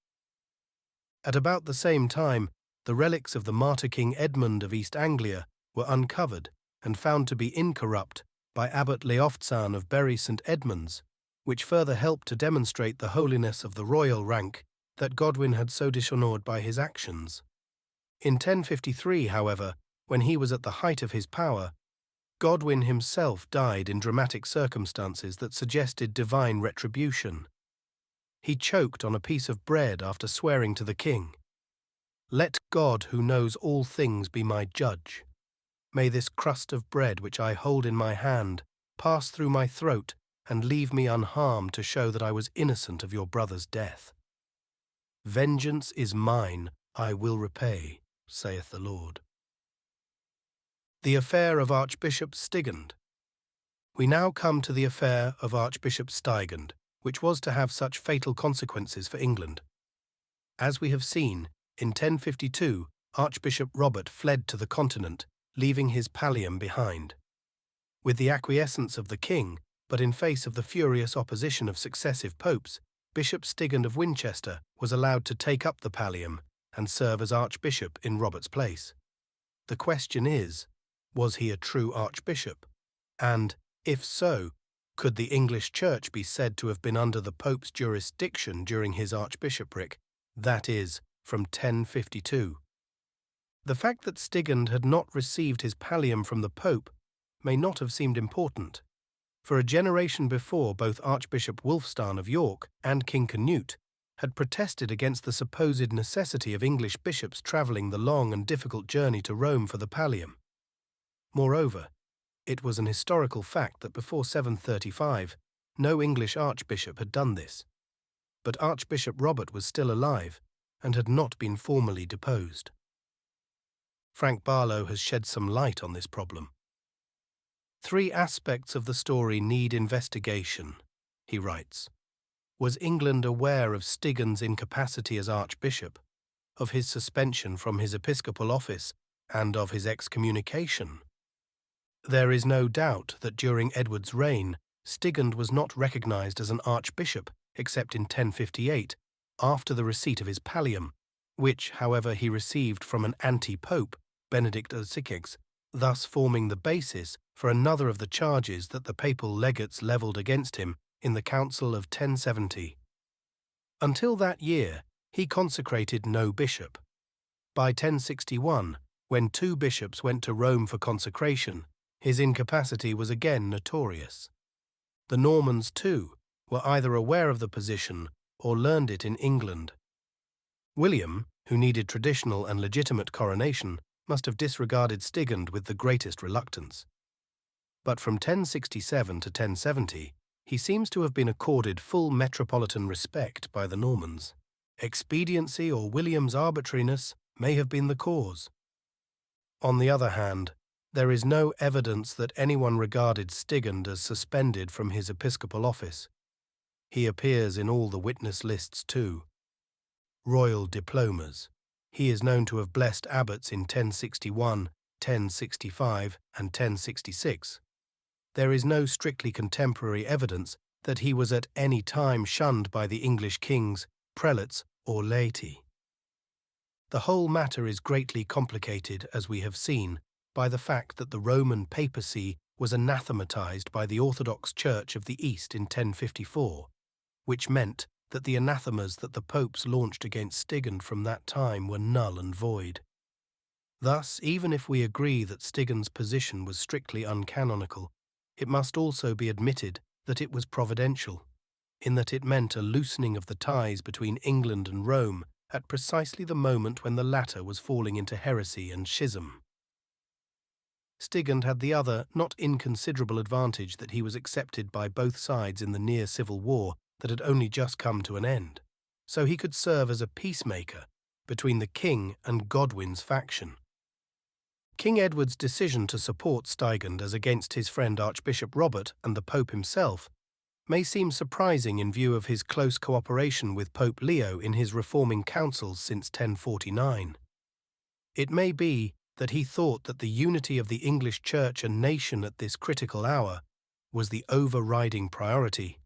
[SPEAKER 1] At about the same time, the relics of the martyr King Edmund of East Anglia were uncovered and found to be incorrupt by Abbot Leoftzan of Bury St. Edmunds, which further helped to demonstrate the holiness of the royal rank that Godwin had so dishonoured by his actions. In 1053, however, when he was at the height of his power, Godwin himself died in dramatic circumstances that suggested divine retribution. He choked on a piece of bread after swearing to the king, "Let God who knows all things be my judge. May this crust of bread which I hold in my hand pass through my throat and leave me unharmed to show that I was innocent of your brother's death. Vengeance is mine, I will repay, saith the Lord." The affair of Archbishop Stigand. We now come to the affair of Archbishop Stigand, which was to have such fatal consequences for England. As we have seen, in 1052, Archbishop Robert fled to the continent, leaving his pallium behind. With the acquiescence of the king, but in face of the furious opposition of successive popes, Bishop Stigand of Winchester was allowed to take up the pallium and serve as archbishop in Robert's place. The question is, was he a true archbishop? And, if so, could the English Church be said to have been under the Pope's jurisdiction during his archbishopric, that is, from 1052? The fact that Stigand had not received his pallium from the Pope may not have seemed important. For a generation before, both Archbishop Wulfstan of York and King Canute had protested against the supposed necessity of English bishops travelling the long and difficult journey to Rome for the pallium. Moreover, it was an historical fact that before 735, no English archbishop had done this. But Archbishop Robert was still alive and had not been formally deposed. Frank Barlow has shed some light on this problem. Three aspects of the story need investigation, he writes. Was England aware of Stigand's incapacity as Archbishop, of his suspension from his episcopal office, and of his excommunication? There is no doubt that during Edward's reign, Stigand was not recognised as an archbishop except in 1058, after the receipt of his pallium, which, however, he received from an anti-pope, Benedict XVI, thus forming the basis for another of the charges that the papal legates levelled against him in the Council of 1070. Until that year, he consecrated no bishop. By 1061, when 2 bishops went to Rome for consecration, his incapacity was again notorious. The Normans, too, were either aware of the position or learned it in England. William, who needed traditional and legitimate coronation, must have disregarded Stigand with the greatest reluctance. But from 1067 to 1070, he seems to have been accorded full metropolitan respect by the Normans. Expediency or William's arbitrariness may have been the cause. On the other hand, there is no evidence that anyone regarded Stigand as suspended from his episcopal office. He appears in all the witness lists too. Royal diplomas. He is known to have blessed abbots in 1061, 1065, and 1066. There is no strictly contemporary evidence that he was at any time shunned by the English kings, prelates, or laity. The whole matter is greatly complicated, as we have seen, by the fact that the Roman papacy was anathematized by the Orthodox Church of the East in 1054, which meant that the anathemas that the popes launched against Stigand from that time were null and void. Thus, even if we agree that Stigand's position was strictly uncanonical, it must also be admitted that it was providential, in that it meant a loosening of the ties between England and Rome at precisely the moment when the latter was falling into heresy and schism. Stigand had the other, not inconsiderable advantage that he was accepted by both sides in the near civil war that had only just come to an end, so he could serve as a peacemaker between the king and Godwin's faction. King Edward's decision to support Stigand as against his friend Archbishop Robert and the Pope himself may seem surprising in view of his close cooperation with Pope Leo in his reforming councils since 1049. It may be that he thought that the unity of the English Church and nation at this critical hour was the overriding priority.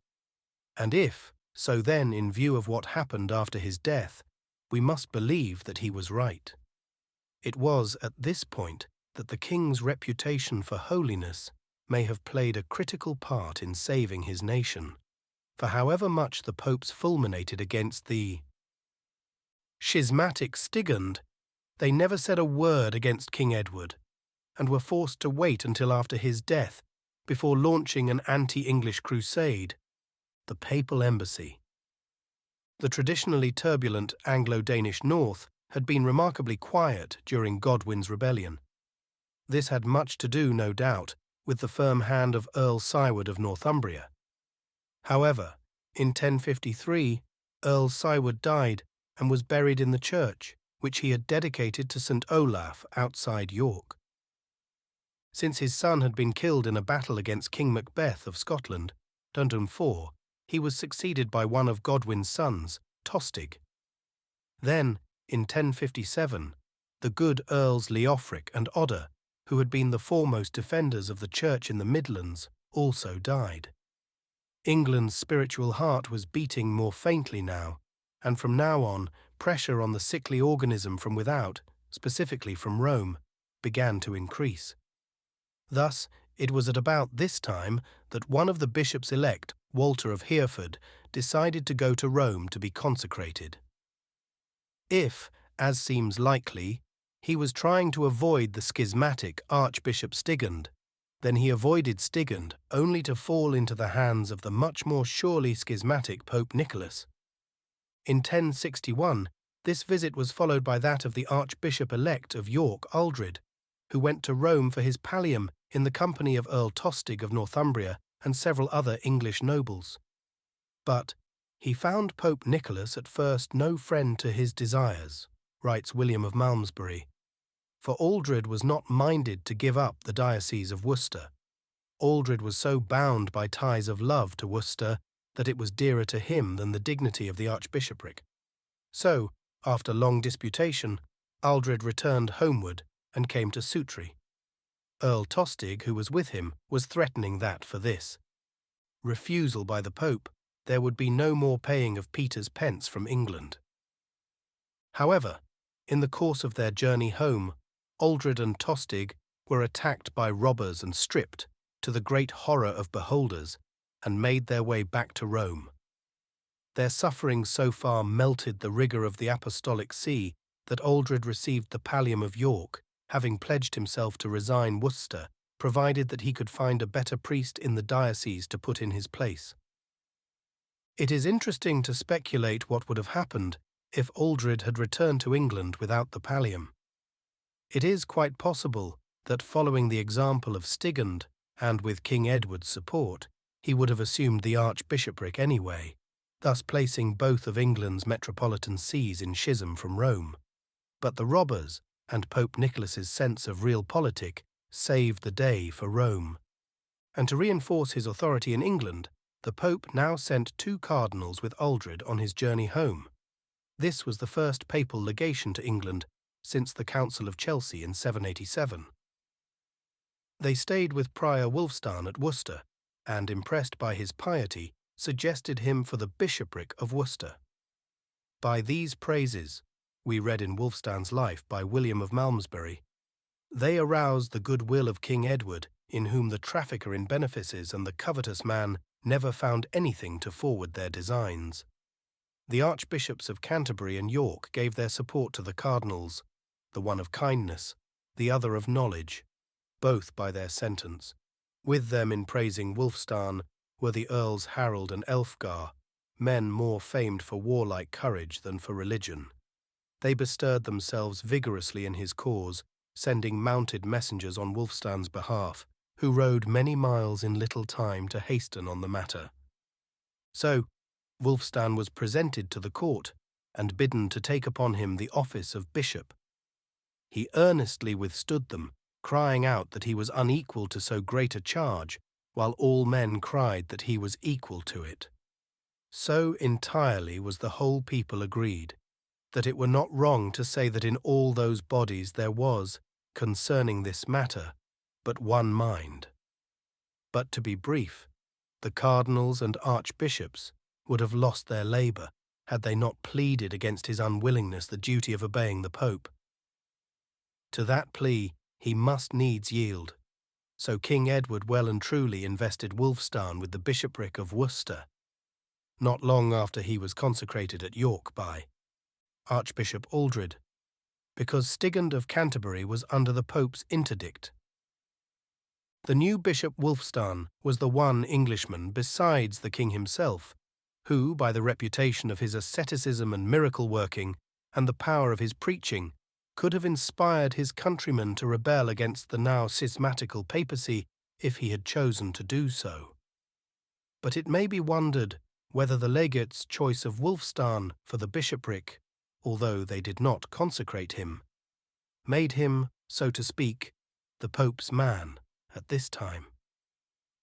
[SPEAKER 1] And if, so then in view of what happened after his death, we must believe that he was right. It was at this point that the king's reputation for holiness may have played a critical part in saving his nation, for however much the popes fulminated against the schismatic Stigand, they never said a word against King Edward, and were forced to wait until after his death before launching an anti-English crusade, the Papal Embassy. The traditionally turbulent Anglo-Danish North had been remarkably quiet during Godwin's rebellion. This had much to do, no doubt, with the firm hand of Earl Siward of Northumbria. However, in 1053, Earl Siward died and was buried in the church, which he had dedicated to St. Olaf outside York. Since his son had been killed in a battle against King Macbeth of Scotland, Dundon IV, he was succeeded by one of Godwin's sons, Tostig. Then, in 1057, the good Earls Leofric and Odda, who had been the foremost defenders of the Church in the Midlands, also died. England's spiritual heart was beating more faintly now, and from now on, pressure on the sickly organism from without, specifically from Rome, began to increase. Thus, it was at about this time that one of the bishops-elect, Walter of Hereford, decided to go to Rome to be consecrated. If, as seems likely, he was trying to avoid the schismatic Archbishop Stigand, then he avoided Stigand only to fall into the hands of the much more surely schismatic Pope Nicholas. In 1061, this visit was followed by that of the Archbishop-elect of York, Aldred, who went to Rome for his pallium in the company of Earl Tostig of Northumbria and several other English nobles. But he found Pope Nicholas at first no friend to his desires, writes William of Malmesbury. for Aldred was not minded to give up the diocese of Worcester. Aldred was so bound by ties of love to Worcester that it was dearer to him than the dignity of the archbishopric. So, after long disputation, Aldred returned homeward and came to Sutri. Earl Tostig, who was with him, was threatening that for this refusal by the Pope, there would be no more paying of Peter's pence from England. However, in the course of their journey home, Aldred and Tostig were attacked by robbers and stripped, to the great horror of beholders, and made their way back to Rome. Their sufferings so far melted the rigour of the apostolic see that Aldred received the pallium of York, having pledged himself to resign Worcester, provided that he could find a better priest in the diocese to put in his place. It is interesting to speculate what would have happened if Aldred had returned to England without the pallium. It is quite possible that, following the example of Stigand, and with King Edward's support, he would have assumed the archbishopric anyway, thus placing both of England's metropolitan sees in schism from Rome. But the robbers, and Pope Nicholas's sense of realpolitik, saved the day for Rome. And to reinforce his authority in England, the Pope now sent 2 cardinals with Aldred on his journey home. This was the first papal legation to England since the Council of Chelsea in 787. They stayed with Prior Wulfstan at Worcester, and, impressed by his piety, suggested him for the bishopric of Worcester. By these praises, we read in Wulfstan's life by William of Malmesbury, they aroused the goodwill of King Edward, in whom the trafficker in benefices and the covetous man never found anything to forward their designs. The archbishops of Canterbury and York gave their support to the cardinals, the one of kindness, the other of knowledge, both by their sentence. With them in praising Wulfstan were the Earls Harold and Elfgar, men more famed for warlike courage than for religion. They bestirred themselves vigorously in his cause, sending mounted messengers on Wulfstan's behalf, who rode many miles in little time to hasten on the matter. So, Wulfstan was presented to the court, and bidden to take upon him the office of bishop. He earnestly withstood them, crying out that he was unequal to so great a charge, while all men cried that he was equal to it. So entirely was the whole people agreed, that it were not wrong to say that in all those bodies there was, concerning this matter, but one mind. But to be brief, the cardinals and archbishops would have lost their labour had they not pleaded against his unwillingness the duty of obeying the Pope. To that plea he must needs yield, so King Edward well and truly invested Wulfstan with the bishopric of Worcester, not long after he was consecrated at York by Archbishop Aldred, because Stigand of Canterbury was under the Pope's interdict. The new Bishop Wulfstan was the one Englishman besides the king himself, who, by the reputation of his asceticism and miracle-working, and the power of his preaching, could have inspired his countrymen to rebel against the now schismatical papacy if he had chosen to do so. But it may be wondered whether the legates' choice of Wulfstan for the bishopric, although they did not consecrate him, made him, so to speak, the Pope's man at this time.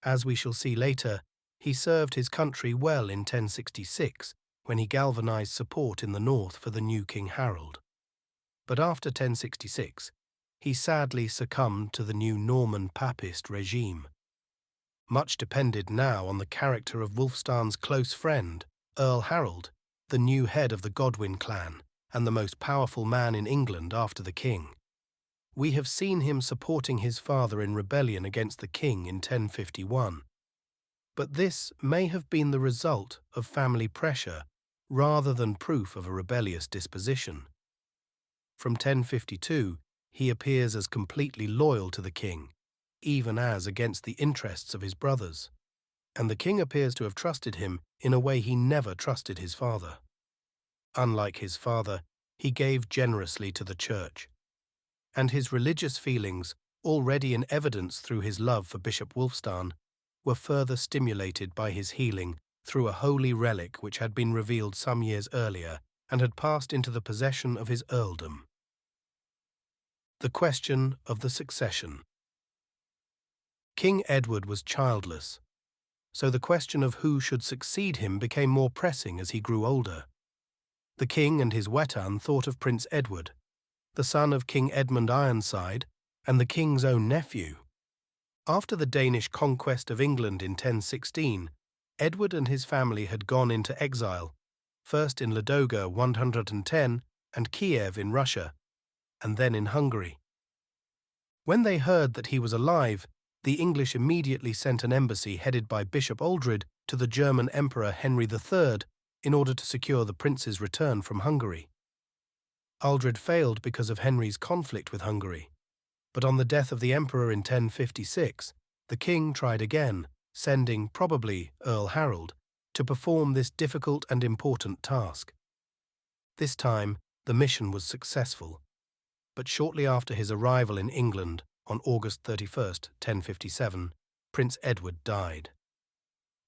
[SPEAKER 1] As we shall see later, he served his country well in 1066, when he galvanized support in the north for the new King Harold. But after 1066, he sadly succumbed to the new Norman Papist regime. Much depended now on the character of Wulfstan's close friend, Earl Harold, the new head of the Godwin clan, and the most powerful man in England after the king. We have seen him supporting his father in rebellion against the king in 1051. But this may have been the result of family pressure rather than proof of a rebellious disposition. From 1052, he appears as completely loyal to the king, even as against the interests of his brothers, and the king appears to have trusted him in a way he never trusted his father. Unlike his father, he gave generously to the church, and his religious feelings, already in evidence through his love for Bishop Wulfstan, were further stimulated by his healing through a holy relic which had been revealed some years earlier and had passed into the possession of his earldom. The question of the succession. King Edward was childless, so the question of who should succeed him became more pressing as he grew older. The king and his wetan thought of Prince Edward, the son of King Edmund Ironside and the king's own nephew. After the Danish conquest of England in 1016, Edward and his family had gone into exile, first in Ladoga 110 and Kiev in Russia, and then in Hungary. When they heard that he was alive, the English immediately sent an embassy headed by Bishop Aldred to the German Emperor Henry III in order to secure the prince's return from Hungary. Aldred failed because of Henry's conflict with Hungary, but on the death of the emperor in 1056, the king tried again, sending, probably, Earl Harold, to perform this difficult and important task. This time, the mission was successful, but shortly after his arrival in England on August 31st, 1057, Prince Edward died.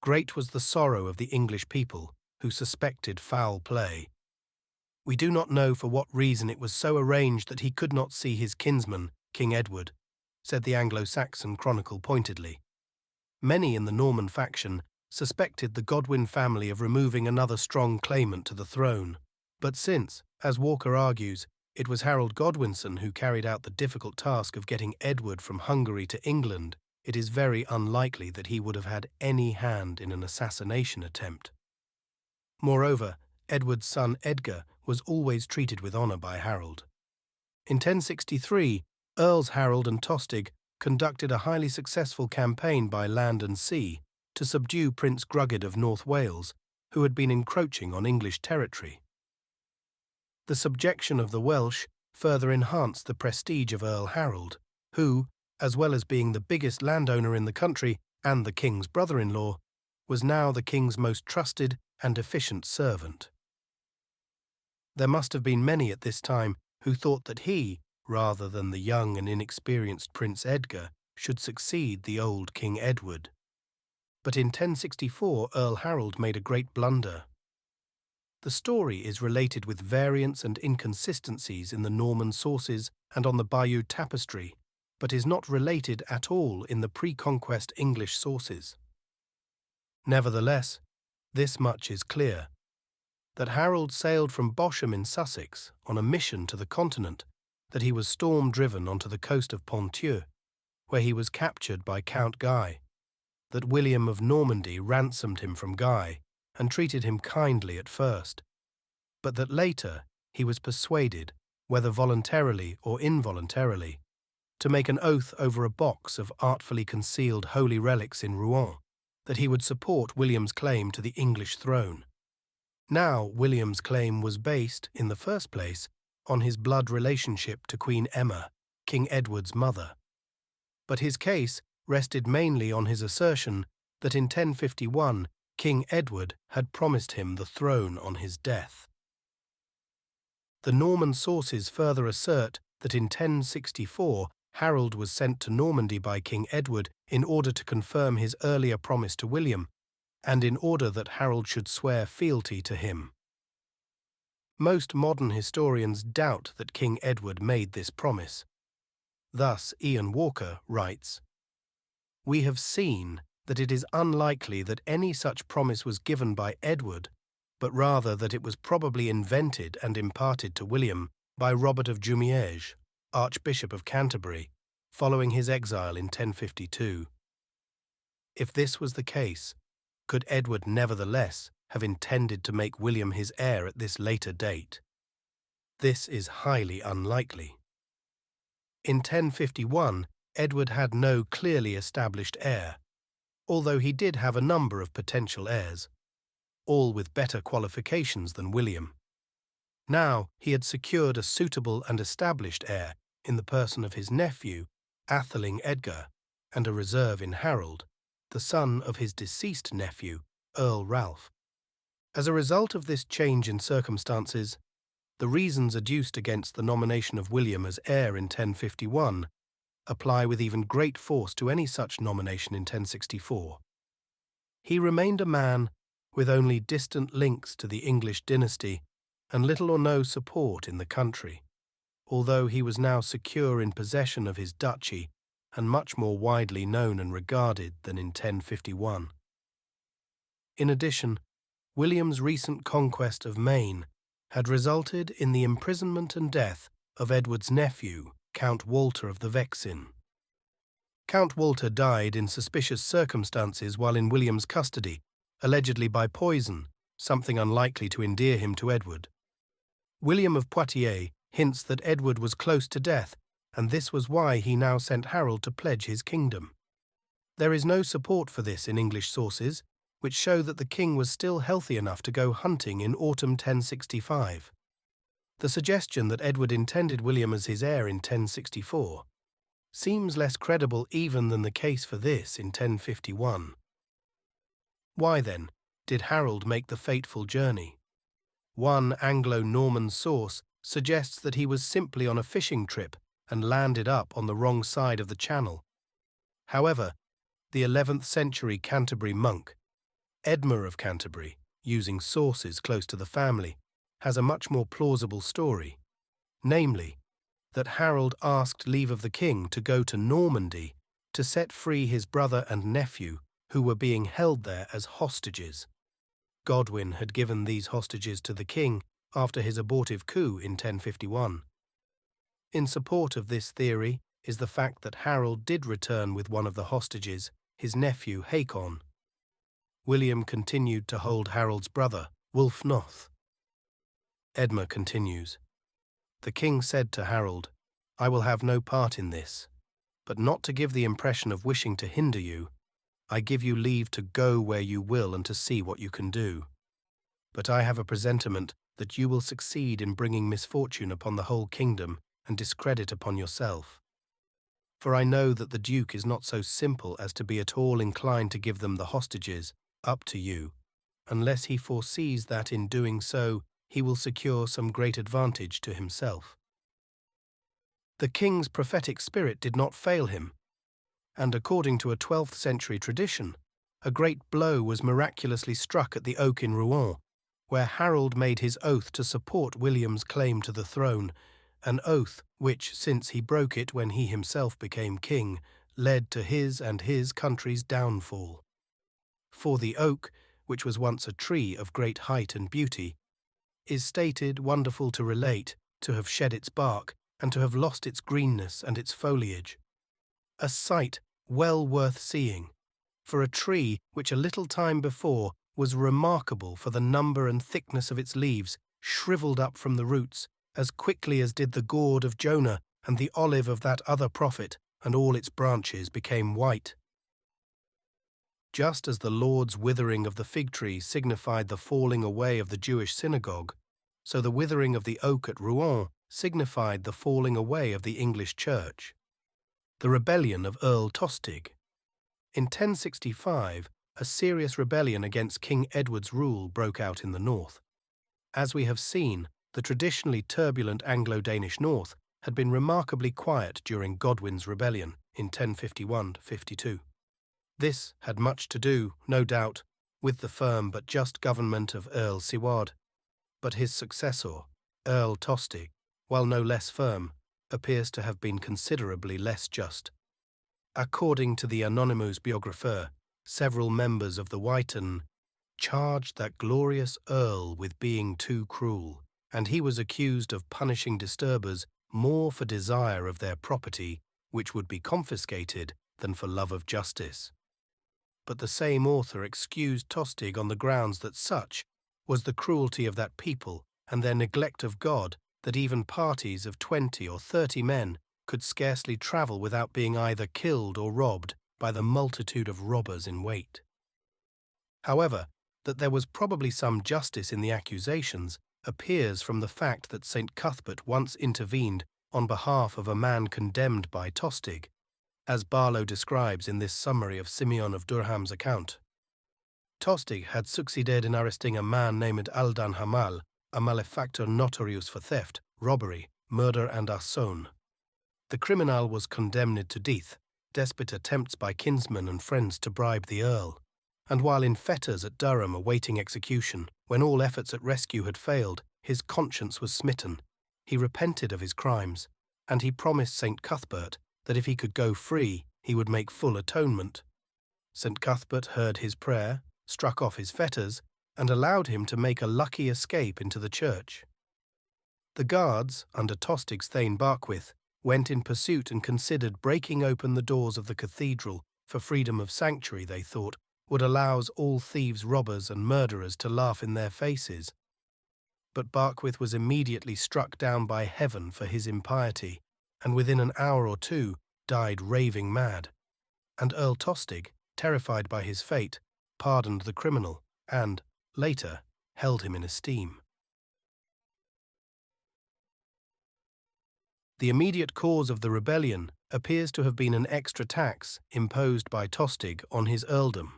[SPEAKER 1] Great was the sorrow of the English people, who suspected foul play. We do not know for what reason it was so arranged that he could not see his kinsman, King Edward, said the Anglo-Saxon chronicle pointedly. Many in the Norman faction suspected the Godwin family of removing another strong claimant to the throne. But since, as Walker argues, it was Harold Godwinson who carried out the difficult task of getting Edward from Hungary to England, it is very unlikely that he would have had any hand in an assassination attempt. Moreover, Edward's son Edgar was always treated with honour by Harold. In 1063, Earls Harold and Tostig conducted a highly successful campaign by land and sea to subdue Prince Grugid of North Wales, who had been encroaching on English territory. The subjection of the Welsh further enhanced the prestige of Earl Harold, who, as well as being the biggest landowner in the country and the king's brother-in-law, was now the king's most trusted and efficient servant. There must have been many at this time who thought that he, rather than the young and inexperienced Prince Edgar, should succeed the old King Edward. But in 1064 Earl Harold made a great blunder. The story is related with variants and inconsistencies in the Norman sources and on the Bayeux Tapestry, but is not related at all in the pre-conquest English sources. Nevertheless, this much is clear, that Harold sailed from Bosham in Sussex on a mission to the continent, that he was storm-driven onto the coast of Ponthieu, where he was captured by Count Guy, that William of Normandy ransomed him from Guy and treated him kindly at first, but that later he was persuaded, whether voluntarily or involuntarily, to make an oath over a box of artfully concealed holy relics in Rouen, that he would support William's claim to the English throne. Now William's claim was based, in the first place, on his blood relationship to Queen Emma, King Edward's mother. But his case rested mainly on his assertion that in 1051 King Edward had promised him the throne on his death. The Norman sources further assert that in 1064 Harold was sent to Normandy by King Edward in order to confirm his earlier promise to William, and in order that Harold should swear fealty to him. Most modern historians doubt that King Edward made this promise. Thus, Ian Walker writes, "We have seen that it is unlikely that any such promise was given by Edward, but rather that it was probably invented and imparted to William by Robert of Jumièges, Archbishop of Canterbury, following his exile in 1052. If this was the case, could Edward nevertheless have intended to make William his heir at this later date? This is highly unlikely. In 1051, Edward had no clearly established heir, although he did have a number of potential heirs, all with better qualifications than William. Now he had secured a suitable and established heir in the person of his nephew, Atheling Edgar, and a reserve in Harold, the son of his deceased nephew, Earl Ralph. As a result of this change in circumstances, the reasons adduced against the nomination of William as heir in 1051 apply with even great force to any such nomination in 1064. He remained a man with only distant links to the English dynasty and little or no support in the country, although he was now secure in possession of his duchy and much more widely known and regarded than in 1051. In addition, William's recent conquest of Maine had resulted in the imprisonment and death of Edward's nephew, Count Walter of the Vexin. Count Walter died in suspicious circumstances while in William's custody, allegedly by poison, something unlikely to endear him to Edward. William of Poitiers hints that Edward was close to death, and this was why he now sent Harold to pledge his kingdom. There is no support for this in English sources, which show that the king was still healthy enough to go hunting in autumn 1065. The suggestion that Edward intended William as his heir in 1064 seems less credible even than the case for this in 1051. Why, then, did Harold make the fateful journey? One Anglo-Norman source suggests that he was simply on a fishing trip and landed up on the wrong side of the channel. However, the 11th century Canterbury monk, Edmer of Canterbury, using sources close to the family, has a much more plausible story, namely, that Harold asked leave of the king to go to Normandy to set free his brother and nephew who were being held there as hostages. Godwin had given these hostages to the king after his abortive coup in 1051. In support of this theory is the fact that Harold did return with one of the hostages, his nephew Hakon. William continued to hold Harold's brother, Wulfnoth. Edmer continues, "The king said to Harold, 'I will have no part in this, but not to give the impression of wishing to hinder you, I give you leave to go where you will and to see what you can do. But I have a presentiment that you will succeed in bringing misfortune upon the whole kingdom and discredit upon yourself. For I know that the Duke is not so simple as to be at all inclined to give them the hostages up to you, unless he foresees that in doing so he will secure some great advantage to himself.'" The king's prophetic spirit did not fail him, and according to a 12th century tradition, a great blow was miraculously struck at the oak in Rouen, where Harold made his oath to support William's claim to the throne, an oath which, since he broke it when he himself became king, led to his and his country's downfall. For the oak, which was once a tree of great height and beauty, is stated, wonderful to relate, to have shed its bark and to have lost its greenness and its foliage. A sight well worth seeing, for a tree which a little time before was remarkable for the number and thickness of its leaves, shriveled up from the roots as quickly as did the gourd of Jonah and the olive of that other prophet, and all its branches became white. Just as the Lord's withering of the fig tree signified the falling away of the Jewish synagogue, so the withering of the oak at Rouen signified the falling away of the English church. The rebellion of Earl Tostig. In 1065, a serious rebellion against King Edward's rule broke out in the north. As we have seen, the traditionally turbulent Anglo-Danish north had been remarkably quiet during Godwin's rebellion in 1051-52. This had much to do, no doubt, with the firm but just government of Earl Siward, but his successor, Earl Tostig, while no less firm, appears to have been considerably less just. According to the anonymous biographer, several members of the Wighton charged that glorious earl with being too cruel, and he was accused of punishing disturbers more for desire of their property, which would be confiscated, than for love of justice. But the same author excused Tostig on the grounds that such was the cruelty of that people and their neglect of God that even parties of 20 or 30 men could scarcely travel without being either killed or robbed by the multitude of robbers in wait. However, that there was probably some justice in the accusations appears from the fact that St. Cuthbert once intervened on behalf of a man condemned by Tostig, as Barlow describes in this summary of Simeon of Durham's account. Tostig had succeeded in arresting a man named Aldan Hamal, a malefactor notorious for theft, robbery, murder and arson. The criminal was condemned to death, despite attempts by kinsmen and friends to bribe the earl, and while in fetters at Durham awaiting execution, when all efforts at rescue had failed, his conscience was smitten. He repented of his crimes, and he promised St. Cuthbert that if he could go free, he would make full atonement. St. Cuthbert heard his prayer, struck off his fetters, and allowed him to make a lucky escape into the church. The guards, under Tostig's Thane Barkwith, went in pursuit and considered breaking open the doors of the cathedral for freedom of sanctuary. They thought would allow all thieves, robbers, and murderers to laugh in their faces. But Barkwith was immediately struck down by heaven for his impiety, and within an hour or two died raving mad. And Earl Tostig, terrified by his fate, pardoned the criminal and, later, held him in esteem. The immediate cause of the rebellion appears to have been an extra tax imposed by Tostig on his earldom.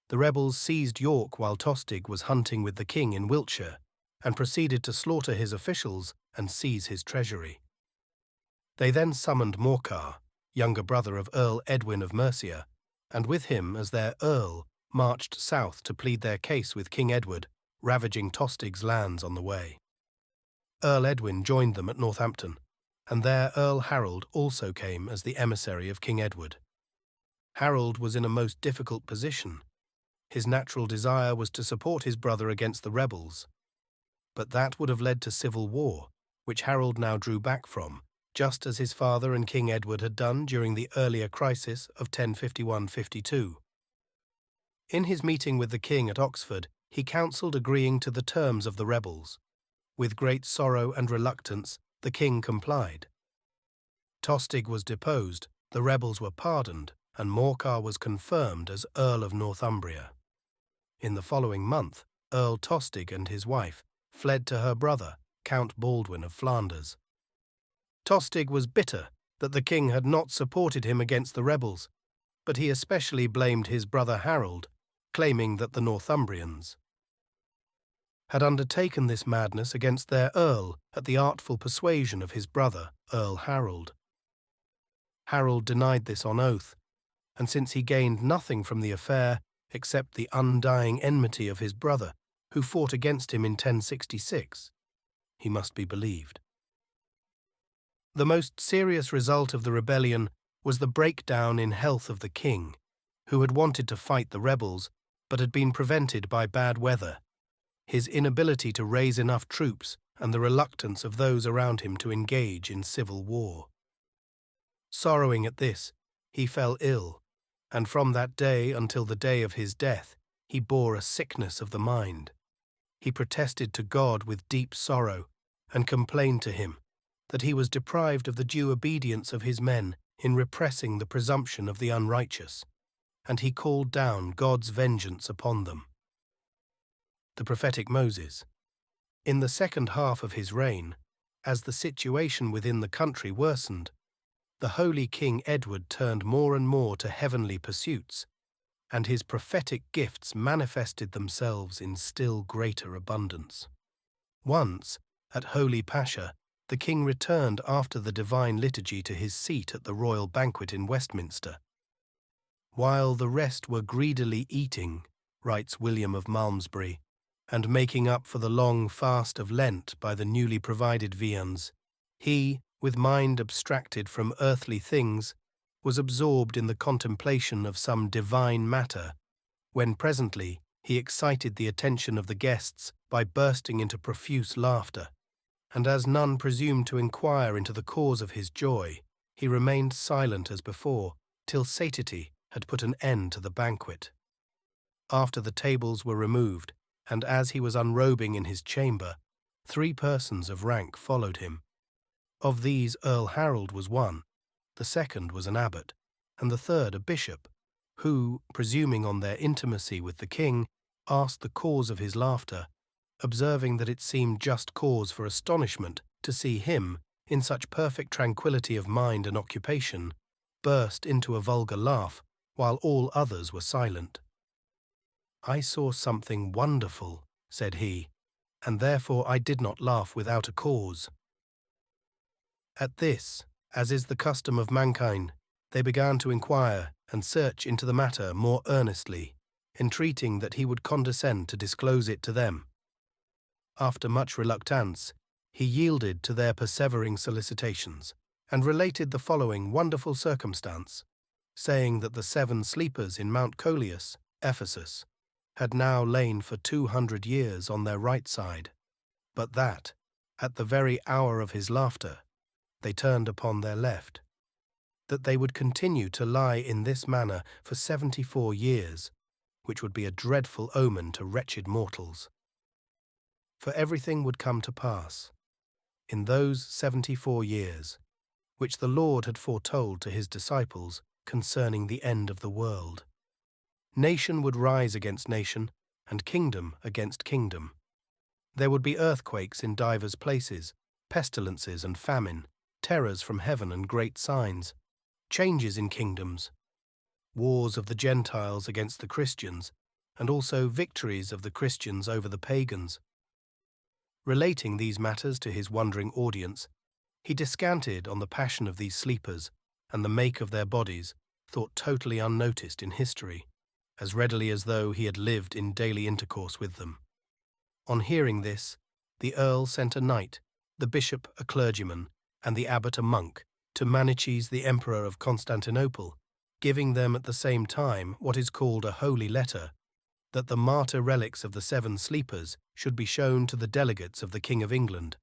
[SPEAKER 1] The rebels seized York while Tostig was hunting with the king in Wiltshire, and proceeded to slaughter his officials and seize his treasury. They then summoned Morcar, younger brother of Earl Edwin of Mercia, and with him as their earl marched south to plead their case with King Edward, ravaging Tostig's lands on the way. Earl Edwin joined them at Northampton, and there Earl Harold also came as the emissary of King Edward. Harold was in a most difficult position. His natural desire was to support his brother against the rebels, but that would have led to civil war, which Harold now drew back from, just as his father and King Edward had done during the earlier crisis of 1051–52. In his meeting with the king at Oxford, he counselled agreeing to the terms of the rebels. With great sorrow and reluctance, the king complied. Tostig was deposed, the rebels were pardoned, and Morcar was confirmed as Earl of Northumbria. In the following month, Earl Tostig and his wife fled to her brother, Count Baldwin of Flanders. Tostig was bitter that the king had not supported him against the rebels, but he especially blamed his brother Harold, claiming that the Northumbrians had undertaken this madness against their earl at the artful persuasion of his brother, Earl Harold. Harold denied this on oath, and since he gained nothing from the affair except the undying enmity of his brother, who fought against him in 1066, he must be believed. The most serious result of the rebellion was the breakdown in health of the king, who had wanted to fight the rebels but had been prevented by bad weather, his inability to raise enough troops, and the reluctance of those around him to engage in civil war. Sorrowing at this, he fell ill, and from that day until the day of his death, he bore a sickness of the mind. He protested to God with deep sorrow, and complained to him that he was deprived of the due obedience of his men in repressing the presumption of the unrighteous, and he called down God's vengeance upon them. The prophetic Moses. In the second half of his reign, as the situation within the country worsened, the holy King Edward turned more and more to heavenly pursuits, and his prophetic gifts manifested themselves in still greater abundance. Once, at Holy Pascha, the king returned after the divine liturgy to his seat at the royal banquet in Westminster. While the rest were greedily eating, writes William of Malmesbury, and making up for the long fast of Lent by the newly provided viands, he, with mind abstracted from earthly things, was absorbed in the contemplation of some divine matter, when presently he excited the attention of the guests by bursting into profuse laughter, and as none presumed to inquire into the cause of his joy, he remained silent as before, till satiety had put an end to the banquet. After the tables were removed, and as he was unrobing in his chamber, 3 persons of rank followed him. Of these Earl Harold was one, the second was an abbot, and the third a bishop, who, presuming on their intimacy with the king, asked the cause of his laughter, observing that it seemed just cause for astonishment to see him, in such perfect tranquillity of mind and occupation, burst into a vulgar laugh, while all others were silent. "I saw something wonderful," said he, "and therefore I did not laugh without a cause." At this, as is the custom of mankind, they began to inquire and search into the matter more earnestly, entreating that he would condescend to disclose it to them. After much reluctance, He yielded to their persevering solicitations, and related the following wonderful circumstance, saying that the 7 sleepers in Mount Coelius, Ephesus, had now lain for 200 years on their right side, but that, at the very hour of his laughter, they turned upon their left, that they would continue to lie in this manner for 74 years, which would be a dreadful omen to wretched mortals. For everything would come to pass, in those 74 years, which the Lord had foretold to his disciples concerning the end of the world. Nation would rise against nation, and kingdom against kingdom. There would be earthquakes in divers places, pestilences and famine, terrors from heaven and great signs, changes in kingdoms, wars of the Gentiles against the Christians, and also victories of the Christians over the pagans. Relating these matters to his wondering audience, he descanted on the passion of these sleepers and the make of their bodies, thought totally unnoticed in history, as readily as though he had lived in daily intercourse with them. On hearing this, the Earl sent a knight, the bishop a clergyman, and the abbot a monk, to Maniches the Emperor of Constantinople, giving them at the same time what is called a holy letter, that the martyr relics of the 7 sleepers should be shown to the delegates of the King of England.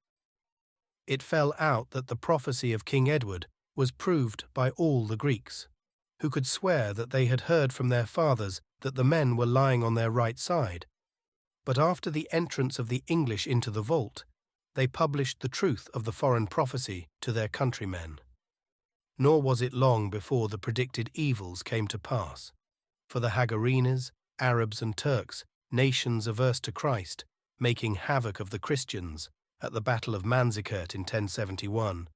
[SPEAKER 1] It fell out that the prophecy of King Edward was proved by all the Greeks, who could swear that they had heard from their fathers that the men were lying on their right side. But after the entrance of the English into the vault, they published the truth of the foreign prophecy to their countrymen. Nor was it long before the predicted evils came to pass, for the Hagarenes, Arabs and Turks, nations averse to Christ, making havoc of the Christians, at the Battle of Manzikert in 1071,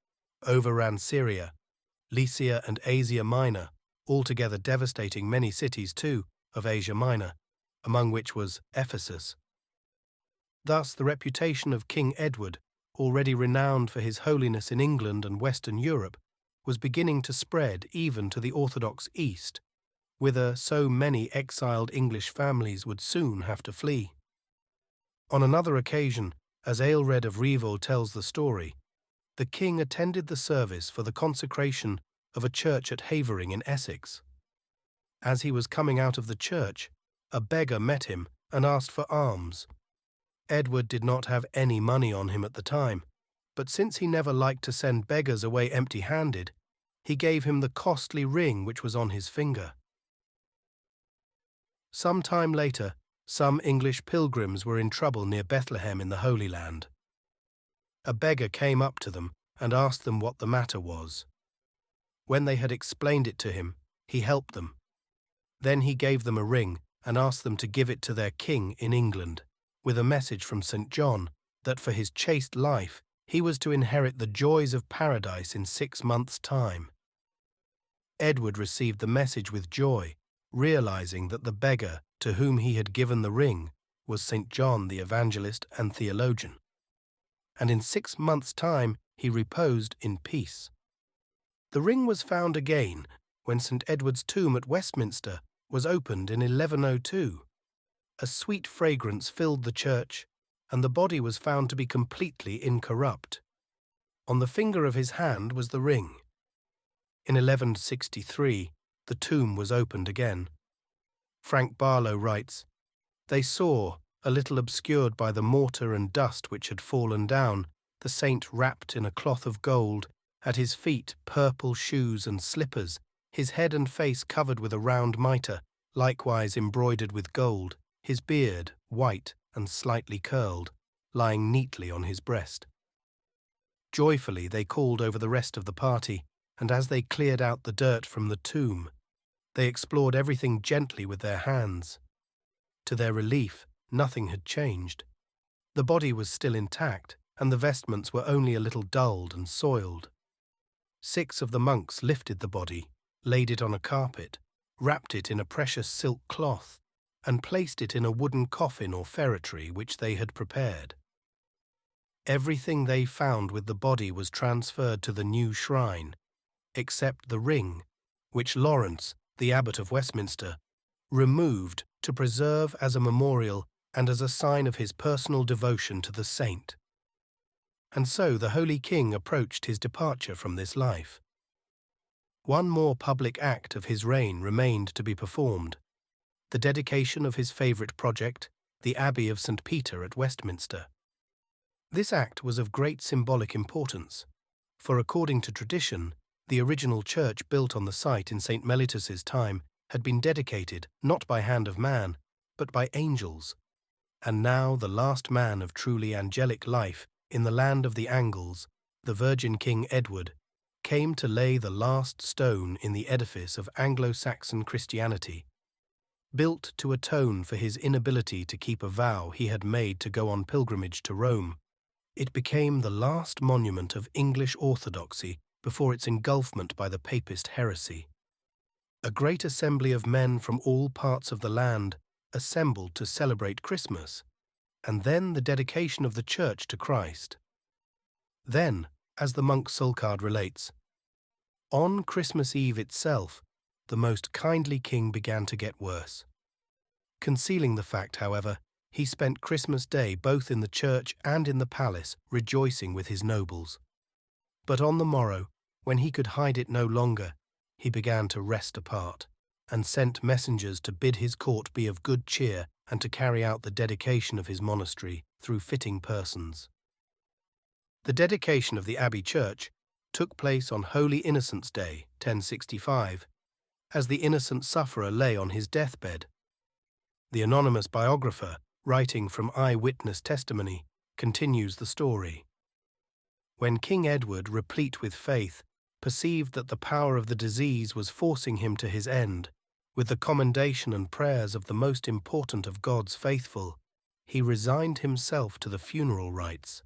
[SPEAKER 1] overran Syria, Lycia and Asia Minor, altogether devastating many cities too of Asia Minor, among which was Ephesus. Thus the reputation of King Edward, already renowned for his holiness in England and Western Europe, was beginning to spread even to the Orthodox East, whither so many exiled English families would soon have to flee. On another occasion, as Aelred of Rievaulx tells the story, the king attended the service for the consecration of a church at Havering in Essex. As he was coming out of the church, a beggar met him and asked for alms. Edward did not have any money on him at the time, but since he never liked to send beggars away empty-handed, he gave him the costly ring which was on his finger. Some time later, some English pilgrims were in trouble near Bethlehem in the Holy Land. A beggar came up to them and asked them what the matter was. When they had explained it to him, he helped them. Then he gave them a ring and asked them to give it to their king in England, with a message from St. John that for his chaste life he was to inherit the joys of paradise in 6 months' time. Edward received the message with joy, realizing that the beggar to whom he had given the ring was St. John the Evangelist and theologian. And in 6 months' time he reposed in peace. The ring was found again when St. Edward's tomb at Westminster was opened in 1102. A sweet fragrance filled the church, and the body was found to be completely incorrupt. On the finger of his hand was the ring. In 1163, the tomb was opened again. Frank Barlow writes, "They saw, a little obscured by the mortar and dust which had fallen down, the saint wrapped in a cloth of gold, at his feet purple shoes and slippers, his head and face covered with a round mitre, likewise embroidered with gold, his beard, white and slightly curled, lying neatly on his breast." Joyfully they called over the rest of the party, and as they cleared out the dirt from the tomb, they explored everything gently with their hands. To their relief, nothing had changed. The body was still intact, and the vestments were only a little dulled and soiled. 6 of the monks lifted the body, laid it on a carpet, wrapped it in a precious silk cloth, and placed it in a wooden coffin or feretory which they had prepared. Everything they found with the body was transferred to the new shrine, except the ring, which Lawrence, the abbot of Westminster, removed to preserve as a memorial and as a sign of his personal devotion to the saint. and so the Holy King approached his departure from this life. One more public act of his reign remained to be performed, the dedication of his favourite project, the Abbey of St. Peter at Westminster. This act was of great symbolic importance, for according to tradition, the original church built on the site in St. Mellitus's time had been dedicated not by hand of man, but by angels, and now the last man of truly angelic life in the land of the Angles, the Virgin King Edward, came to lay the last stone in the edifice of Anglo-Saxon Christianity, built to atone for his inability to keep a vow he had made to go on pilgrimage to Rome. It became the last monument of English orthodoxy before its engulfment by the Papist heresy. A great assembly of men from all parts of the land assembled to celebrate Christmas, and then the dedication of the church to Christ. Then, as the monk Sulcard relates, on Christmas Eve itself, the most kindly king began to get worse. Concealing the fact, however, he spent Christmas Day both in the church and in the palace, rejoicing with his nobles. But on the morrow, when he could hide it no longer, he began to rest apart, and sent messengers to bid his court be of good cheer and to carry out the dedication of his monastery through fitting persons. The dedication of the Abbey Church took place on Holy Innocents' Day, 1065, as the innocent sufferer lay on his deathbed. The anonymous biographer, writing from eye-witness testimony, continues the story. When King Edward, replete with faith, perceived that the power of the disease was forcing him to his end, with the commendation and prayers of the most important of God's faithful, he resigned himself to the funeral rites.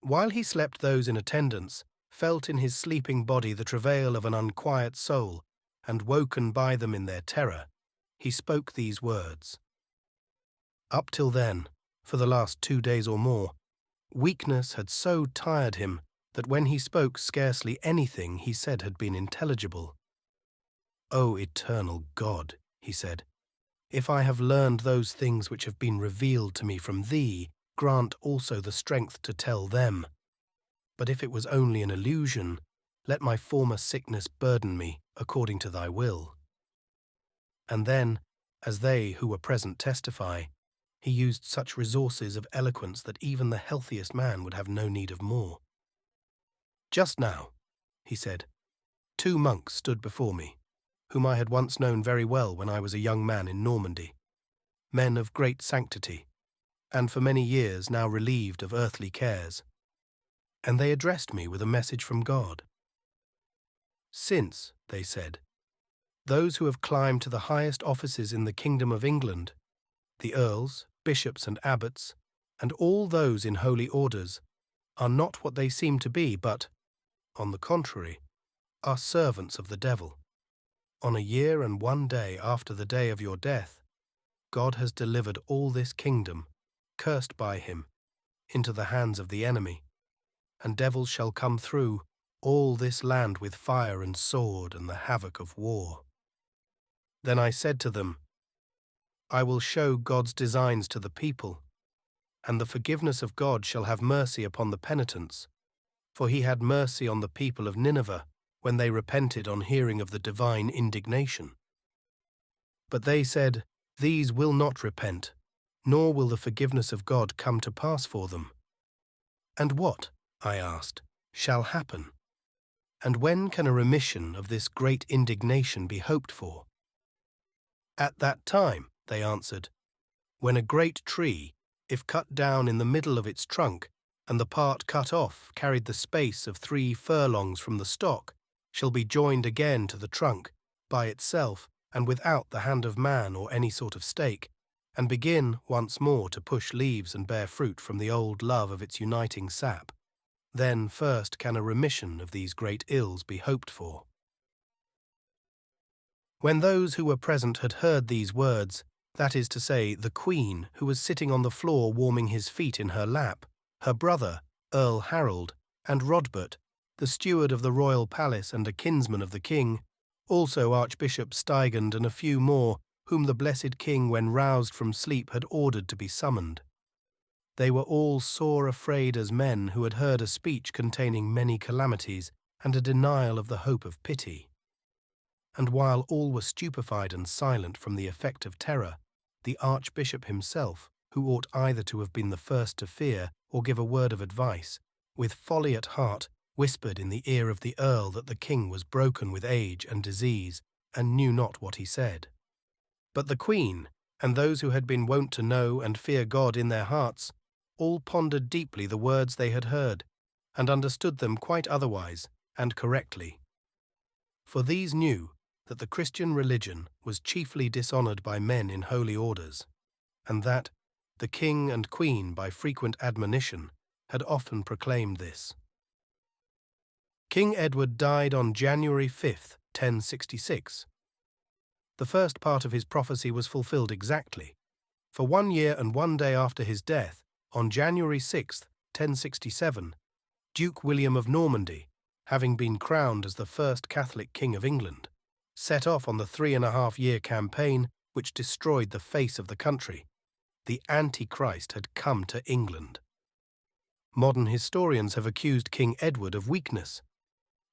[SPEAKER 1] While he slept, those in attendance felt in his sleeping body the travail of an unquiet soul, and woken by them in their terror, he spoke these words. Up till then, for the last 2 days or more, weakness had so tired him that when he spoke scarcely anything he said had been intelligible. "O eternal God," he said, "if I have learned those things which have been revealed to me from thee, grant also the strength to tell them. But if it was only an illusion, let my former sickness burden me according to thy will." And then, as they who were present testify, he used such resources of eloquence that even the healthiest man would have no need of more. "Just now," he said, "2 monks stood before me, whom I had once known very well when I was a young man in Normandy, men of great sanctity, and for many years now relieved of earthly cares, and they addressed me with a message from God. Since, they said, those who have climbed to the highest offices in the kingdom of England, the earls, bishops and abbots, and all those in holy orders, are not what they seem to be, but, on the contrary, are servants of the devil. On a year and 1 day after the day of your death, God has delivered all this kingdom, cursed by him, into the hands of the enemy, and devils shall come through all this land with fire and sword and the havoc of war. Then I said to them, I will show God's designs to the people, and the forgiveness of God shall have mercy upon the penitents, for he had mercy on the people of Nineveh when they repented on hearing of the divine indignation. But they said, These will not repent, nor will the forgiveness of God come to pass for them. And what, I asked, shall happen? And when can a remission of this great indignation be hoped for? At that time, they answered, when a great tree, if cut down in the middle of its trunk, and the part cut off carried the space of 3 furlongs from the stock, shall be joined again to the trunk, by itself, and without the hand of man or any sort of stake, and begin once more to push leaves and bear fruit from the old love of its uniting sap, then first can a remission of these great ills be hoped for. When those who were present had heard these words, that is to say, the Queen, who was sitting on the floor warming his feet in her lap, her brother, Earl Harold, and Rodbert, the steward of the royal palace and a kinsman of the king, also Archbishop Stigand and a few more, whom the blessed king, when roused from sleep, had ordered to be summoned. They were all sore afraid as men who had heard a speech containing many calamities and a denial of the hope of pity. And while all were stupefied and silent from the effect of terror, the Archbishop himself, who ought either to have been the first to fear or give a word of advice, with folly at heart, whispered in the ear of the Earl that the king was broken with age and disease, and knew not what he said. But the Queen, and those who had been wont to know and fear God in their hearts, all pondered deeply the words they had heard, and understood them quite otherwise and correctly. For these knew that the Christian religion was chiefly dishonoured by men in holy orders, and that the King and Queen, by frequent admonition, had often proclaimed this. King Edward died on January 5th, 1066. The first part of his prophecy was fulfilled exactly, for 1 year and 1 day after his death, on January 6th, 1067, Duke William of Normandy, having been crowned as the first Catholic King of England, set off on the 3.5-year campaign which destroyed the face of the country. The Antichrist had come to England. Modern historians have accused King Edward of weakness.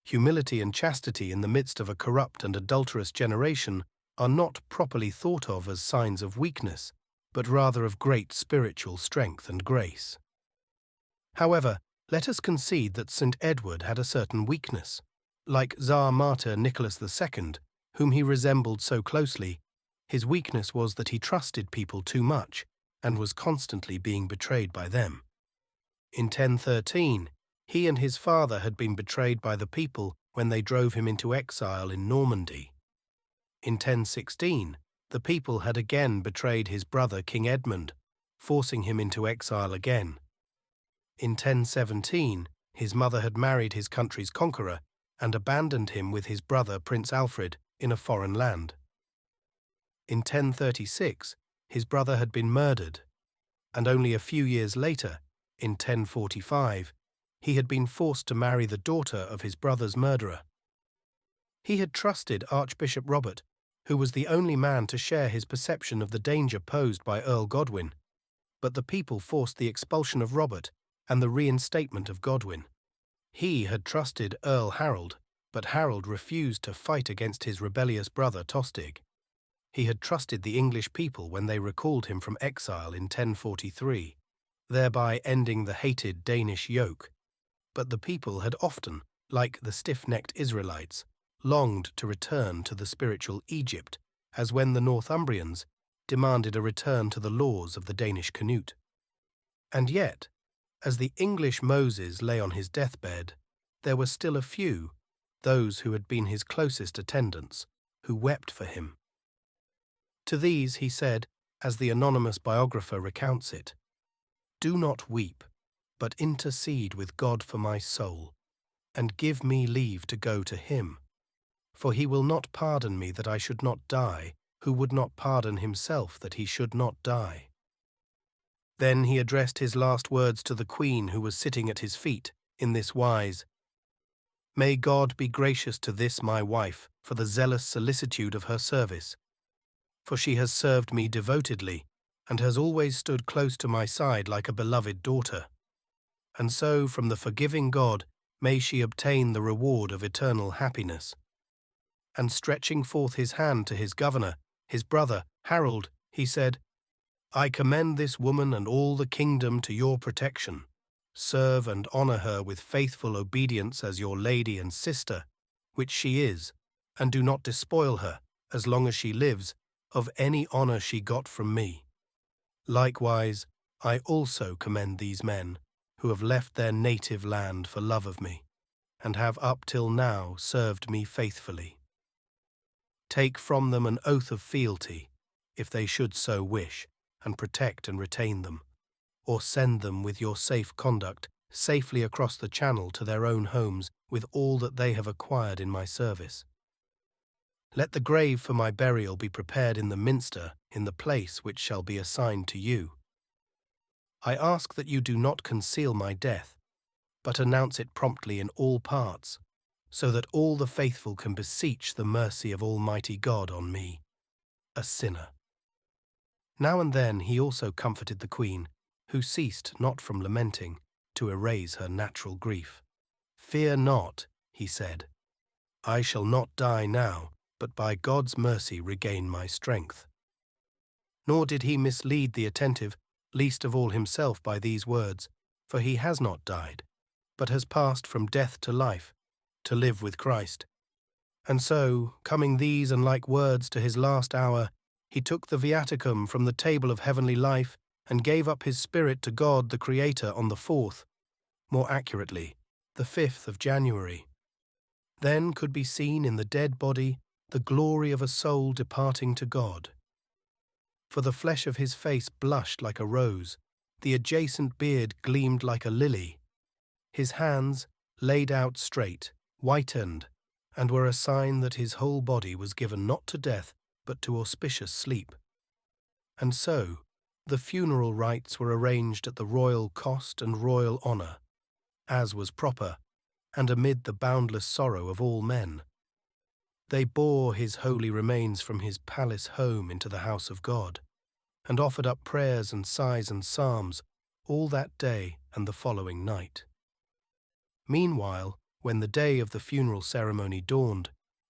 [SPEAKER 1] Humility and chastity in the midst of a corrupt and adulterous generation are not properly thought of as signs of weakness, but rather of great spiritual strength and grace. However, let us concede that St. Edward had a certain weakness. Like Tsar Martyr Nicholas II, whom he resembled so closely, his weakness was that he trusted people too much and was constantly being betrayed by them. In 1013, he and his father had been betrayed by the people when they drove him into exile in Normandy. In 1016, the people had again betrayed his brother King Edmund, forcing him into exile again. In 1017, his mother had married his country's conqueror and abandoned him with his brother Prince Alfred in a foreign land. In 1036, his brother had been murdered, and only a few years later, in 1045, he had been forced to marry the daughter of his brother's murderer. He had trusted Archbishop Robert, who was the only man to share his perception of the danger posed by Earl Godwin, but the people forced the expulsion of Robert and the reinstatement of Godwin. He had trusted Earl Harold, but Harold refused to fight against his rebellious brother Tostig. He had trusted the English people when they recalled him from exile in 1043, thereby ending the hated Danish yoke. But the people had often, like the stiff-necked Israelites, longed to return to the spiritual Egypt, as when the Northumbrians demanded a return to the laws of the Danish Canute. And yet, as the English Moses lay on his deathbed, there were still a few, those who had been his closest attendants, who wept for him. To these he said, as the anonymous biographer recounts it, "Do not weep, but intercede with God for my soul, and give me leave to go to him. For he will not pardon me that I should not die, who would not pardon himself that he should not die." Then he addressed his last words to the Queen who was sitting at his feet, in this wise: "May God be gracious to this my wife for the zealous solicitude of her service, for she has served me devotedly, and has always stood close to my side like a beloved daughter. And so, from the forgiving God, may she obtain the reward of eternal happiness." And stretching forth his hand to his governor, his brother, Harold, he said, "I commend this woman and all the kingdom to your protection. Serve and honour her with faithful obedience as your lady and sister, which she is, and do not despoil her, as long as she lives, of any honour she got from me. Likewise, I also commend these men, who have left their native land for love of me, and have up till now served me faithfully. Take from them an oath of fealty, if they should so wish, and protect and retain them, or send them with your safe conduct safely across the Channel to their own homes with all that they have acquired in my service. Let the grave for my burial be prepared in the minster in the place which shall be assigned to you. I ask that you do not conceal my death, but announce it promptly in all parts, so that all the faithful can beseech the mercy of Almighty God on me, a sinner." Now and then he also comforted the Queen, who ceased not from lamenting to erase her natural grief. "Fear not," he said, "I shall not die now, but by God's mercy regain my strength." Nor did he mislead the attentive, least of all himself, by these words, for he has not died, but has passed from death to life, to live with Christ. And so, coming these and like words to his last hour, he took the viaticum from the table of heavenly life and gave up his spirit to God the Creator on the 4th, more accurately, the 5th of January. Then could be seen in the dead body the glory of a soul departing to God. For the flesh of his face blushed like a rose, the adjacent beard gleamed like a lily. His hands, laid out straight, whitened, and were a sign that his whole body was given not to death, but to auspicious sleep. And so, the funeral rites were arranged at the royal cost and royal honour, as was proper, and amid the boundless sorrow of all men. They bore his holy remains from his palace home into the house of God, and offered up prayers and sighs and psalms all that day and the following night. Meanwhile, when the day of the funeral ceremony dawned,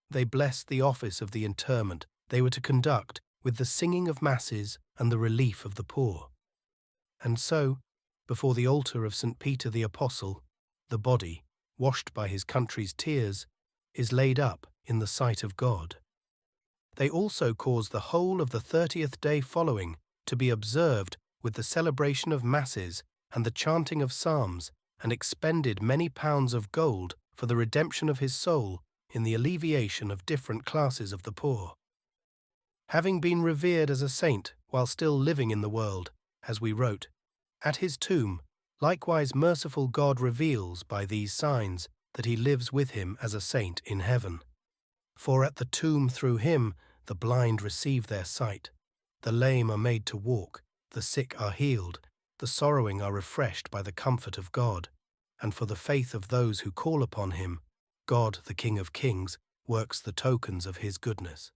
[SPEAKER 1] they blessed the office of the interment they were to conduct with the singing of masses and the relief of the poor. And so, before the altar of St. Peter the Apostle, the body, washed by his country's tears, is laid up in the sight of God. They also caused the whole of the 30th day following to be observed with the celebration of masses and the chanting of psalms, and expended many pounds of gold for the redemption of his soul in the alleviation of different classes of the poor. Having been revered as a saint while still living in the world, as we wrote, at his tomb, likewise merciful God reveals by these signs that he lives with him as a saint in heaven. For at the tomb through him the blind receive their sight, the lame are made to walk, the sick are healed, the sorrowing are refreshed by the comfort of God, and for the faith of those who call upon him, God, the King of Kings, works the tokens of his goodness.